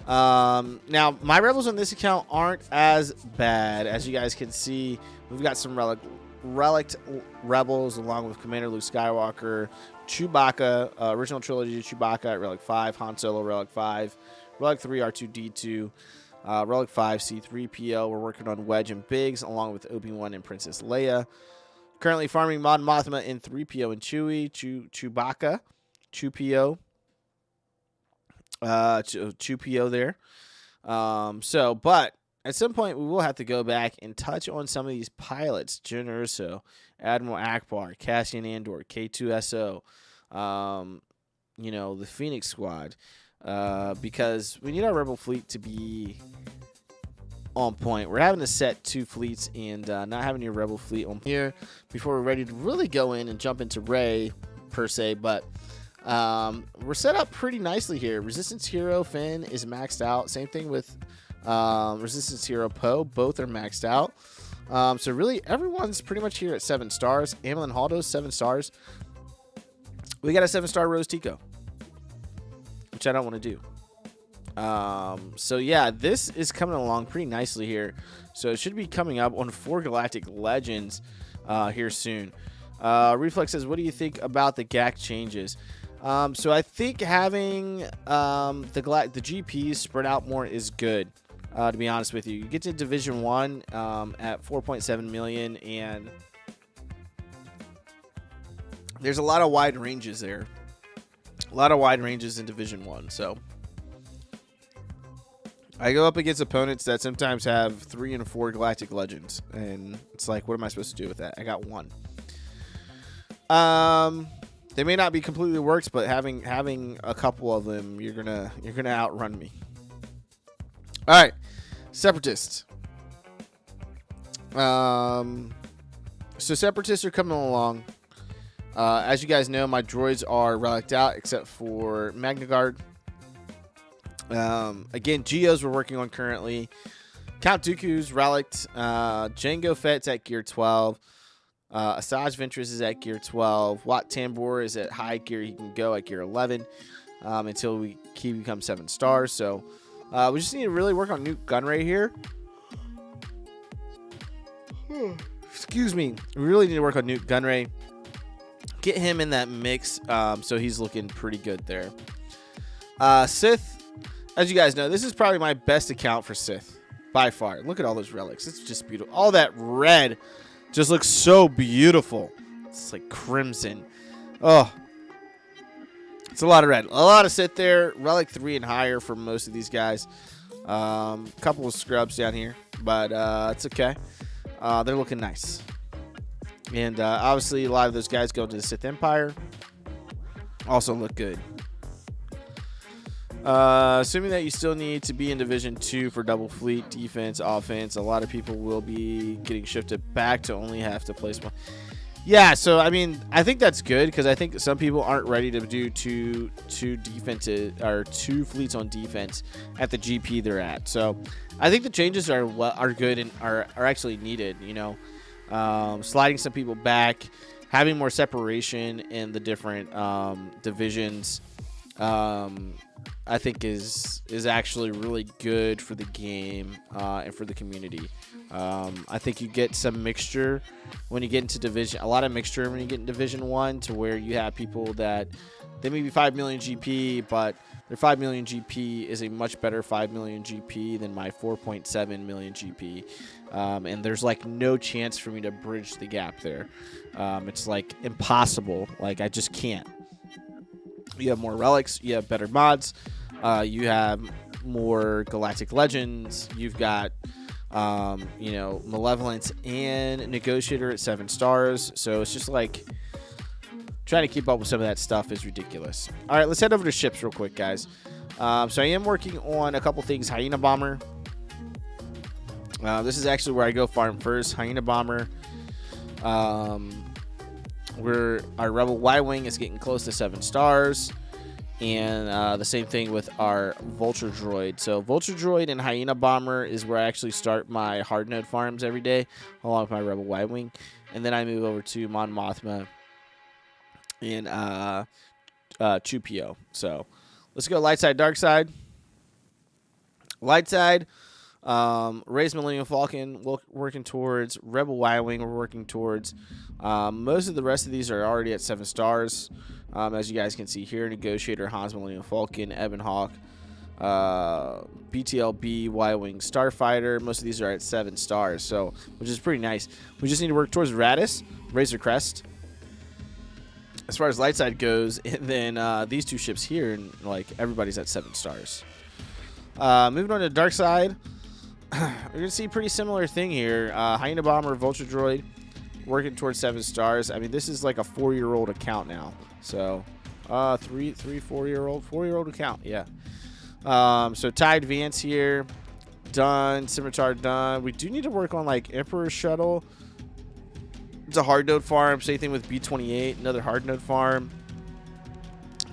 Now, my Rebels on this account aren't as bad. As you guys can see, we've got some relic Rebels along with Commander Luke Skywalker, Chewbacca, original trilogy Chewbacca at Relic 5, Han Solo Relic 5, Relic 3 R2-D2, Relic 5 C-3PO. We're working on Wedge and Biggs along with Obi-Wan and Princess Leia. Currently farming Mon Mothma in 3PO and Chewie, Chewbacca, Chew-PO. Chew-PO there. But at some point we will have to go back and touch on some of these pilots: Jyn Erso, Admiral Akbar, Cassian Andor, K2SO, the Phoenix Squad, because we need our Rebel fleet to be on point. We're having to set 2 fleets and not having your Rebel fleet on here before we're ready to really go in and jump into Rey per se, but we're set up pretty nicely here. Resistance Hero Finn is maxed out. Same thing with Resistance Hero Poe. Both are maxed out. So really everyone's pretty much here at 7 stars. Amilyn Holdo's 7 stars. We got a 7-star Rose Tico, which I don't want to do. So yeah, this is coming along pretty nicely here. So it should be coming up on 4 Galactic Legends here soon. Reflex says, what do you think about the GAC changes? So I think having the GPs spread out more is good, to be honest with you. You get to Division 1 at 4.7 million, and there's a lot of wide ranges there. A lot of wide ranges in Division 1. So I go up against opponents that sometimes have 3 and 4 Galactic Legends, and it's like, what am I supposed to do with that? I got 1. They may not be completely worked, but having a couple of them, you're gonna outrun me. All right, Separatists. So Separatists are coming along. As you guys know, my droids are relicked out except for Magna Guard. Again, Geos we're working on currently. Count Dooku's relicked. Jango Fett's at gear 12. Asajj Ventress is at gear 12. Wat Tambor is at high gear. He can go at gear 11 until he becomes 7 stars. So we just need to really work on Newt Gunray here. Excuse me. We really need to work on Newt Gunray. Get him in that mix, so he's looking pretty good there. Sith, as you guys know, this is probably my best account for Sith by far. Look at all those relics. It's just beautiful. All that red just looks so beautiful. It's like crimson. Oh, it's a lot of red. A lot of Sith there. Relic 3 and higher for most of these guys. Couple of scrubs down here, but it's okay. They're looking nice. And obviously, a lot of those guys go into the Sith Empire. Also look good. Assuming that you still need to be in Division 2 for double fleet, defense, offense, a lot of people will be getting shifted back to only have to place one. Yeah, so, I mean, I think that's good because I think some people aren't ready to do two defensive or 2 fleets on defense at the GP they're at. So, I think the changes are good and are actually needed, you know. Sliding some people back, having more separation in the different divisions, I think is actually really good for the game and for the community. I think you get some mixture when you get into division, a lot of mixture when you get in Division 1, to where you have people that they may be 5 million GP, but their 5 million GP is a much better 5 million GP than my 4.7 million GP. And there's like no chance for me to bridge the gap there. It's like impossible. Like I just can't. You have more relics. You have better mods. You have more Galactic Legends. You've got, you know, Malevolence and Negotiator at 7 stars. So it's just like trying to keep up with some of that stuff is ridiculous. All right, let's head over to ships real quick, guys. So I am working on a couple things. Hyena Bomber. This is actually where I go farm first. Hyena Bomber. Our Rebel Y-Wing is getting close to 7 stars. And the same thing with our Vulture Droid. So Vulture Droid and Hyena Bomber is where I actually start my hard node farms every day, along with my Rebel Y-Wing. And then I move over to Mon Mothma and Chupio. So let's go light side, dark side. Light side, Rey's Millennium Falcon working towards. Rebel Y-Wing we're working towards. Most of the rest of these are already at 7 stars. As you guys can see here, Negotiator, Han's Millennium Falcon, Ebon Hawk, BTLB, Y-Wing, Starfighter. Most of these are at 7 stars, so which is pretty nice. We just need to work towards Radis, Razor Crest, as far as light side goes, and then these 2 ships here, and like everybody's at 7 stars. Moving on to dark side, we're gonna see a pretty similar thing here. Hyena Bomber, Vulture Droid, working towards 7 stars. I mean, this is like a 4-year-old account now. So, 4-year-old account, yeah. So Tide Vance here, done. Scimitar done. We do need to work on like Emperor Shuttle. It's a hard node farm. Same thing with B28, another hard node farm.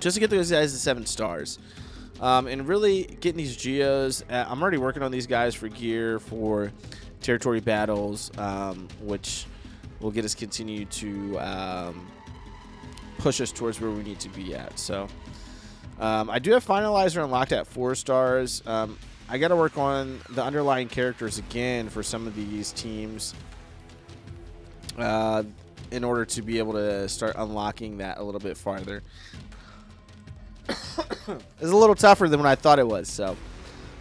Just to get those guys to 7 stars. And really getting these Geos. I'm already working on these guys for gear for territory battles, which will get us continue to push us towards where we need to be at. So I do have Finalizer unlocked at 4 stars. I got to work on the underlying characters again for some of these teams in order to be able to start unlocking that a little bit farther. It's a little tougher than what I thought it was. So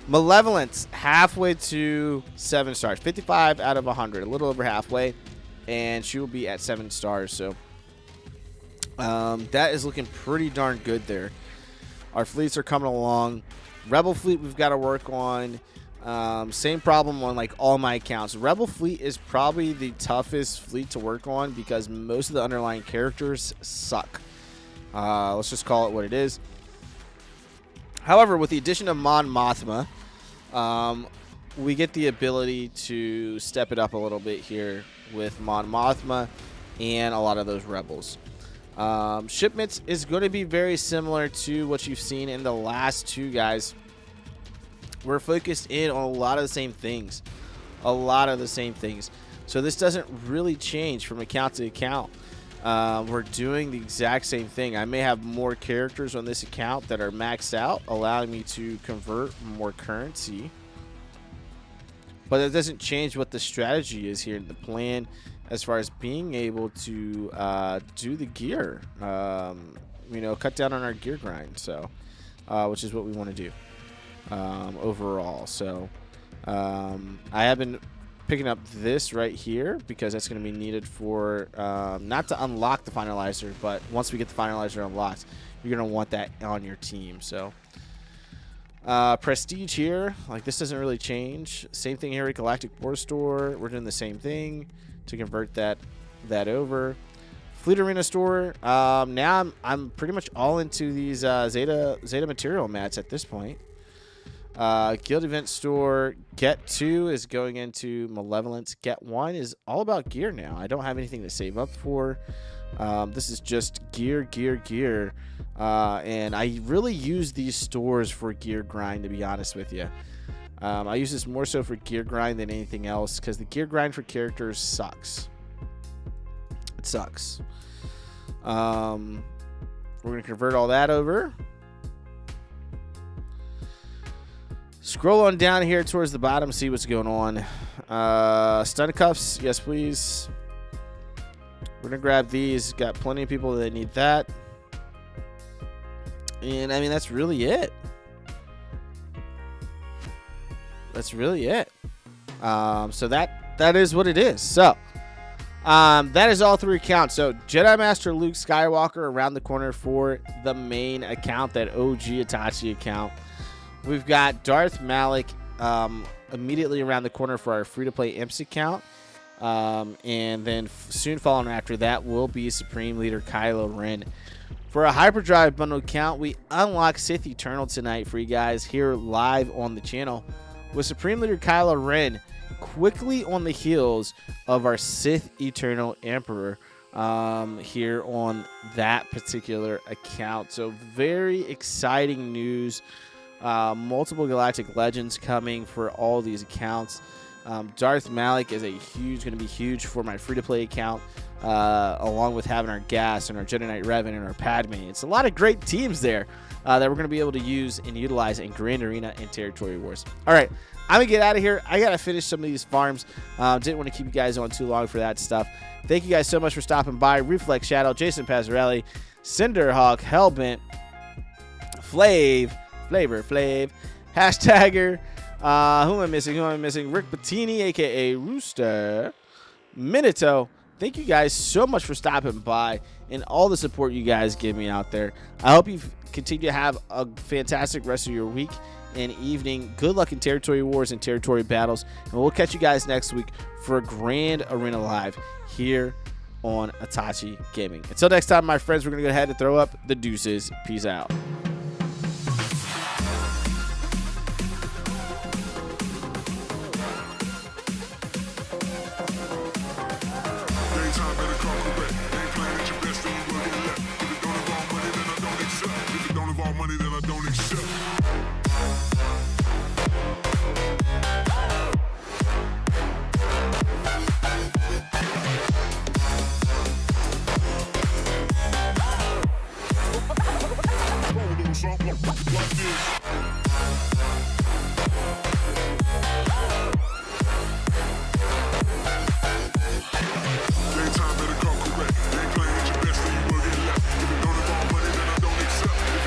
Malevolence halfway to 7 stars, 55 out of 100, a little over halfway, and she will be at 7 stars. So that is looking pretty darn good there. Our fleets are coming along. Rebel fleet we've got to work on. Same problem on like all my accounts. Rebel fleet is probably the toughest fleet to work on because most of the underlying characters suck. Let's just call it what it is. However, with the addition of Mon Mothma, We get the ability to step it up a little bit here with Mon Mothma and a lot of those rebels. Shipments is going to be very similar to what you've seen in the last two, guys. We're focused in on a lot of the same things. So this doesn't really change from account to account. We're doing the exact same thing. I may have more characters on this account that are maxed out, allowing me to convert more currency. But it doesn't change what the strategy is here in the plan as far as being able to do the gear. Cut down on our gear grind. So, which is what we want to do overall. So, I have been picking up this right here because that's going to be needed for not to unlock the finalizer, but once we get the finalizer unlocked, you're going to want that on your team. So prestige here, like, this doesn't really change. Same thing here at Galactic War Store. We're doing the same thing to convert that over. Fleet Arena Store, now I'm pretty much all into these Zeta material mats at this point. Guild Event Store, Get 2 is going into Malevolence. Get 1 is all about gear now. I don't have anything to save up for. This is just gear. And I really use these stores for gear grind, to be honest with you. I use this more so for gear grind than anything else because the gear grind for characters sucks. It sucks. We're going to convert all that over. Scroll on down here towards the bottom, see what's going on. Stun cuffs, yes please. We're gonna grab these. Got plenty of people that need that. And I mean, that's really it. So that is what it is. So that is all 3 accounts. So Jedi Master Luke Skywalker around the corner for the main account, that OG Itachi account. We've got Darth Malik immediately around the corner for our free-to-play Imps account. And then soon following after that will be Supreme Leader Kylo Ren. For a Hyperdrive bundle account, we unlock Sith Eternal tonight for you guys here live on the channel with Supreme Leader Kylo Ren quickly on the heels of our Sith Eternal Emperor here on that particular account. So very exciting news. Multiple Galactic Legends coming for all these accounts. Darth Malik is going to be huge for my free-to-play account, along with having our Gas and our Jedi Knight Revan and our Padme. It's a lot of great teams there that we're going to be able to use and utilize in Grand Arena and Territory Wars. All right, I'm going to get out of here. I got to finish some of these farms. Didn't want to keep you guys on too long for that stuff. Thank you guys so much for stopping by. Reflex Shadow, Jason Pazzarelli, Cinderhawk, Hellbent, Flav, Hashtagger, who am I missing? Rick Bettini, a.k.a. Rooster, Minato. Thank you guys so much for stopping by and all the support you guys give me out there. I hope you continue to have a fantastic rest of your week and evening. Good luck in Territory Wars and Territory Battles. And we'll catch you guys next week for a Grand Arena Live here on Itachi Gaming. Until next time, my friends, we're going to go ahead and throw up the deuces. Peace out. Money that I don't accept. Something like this.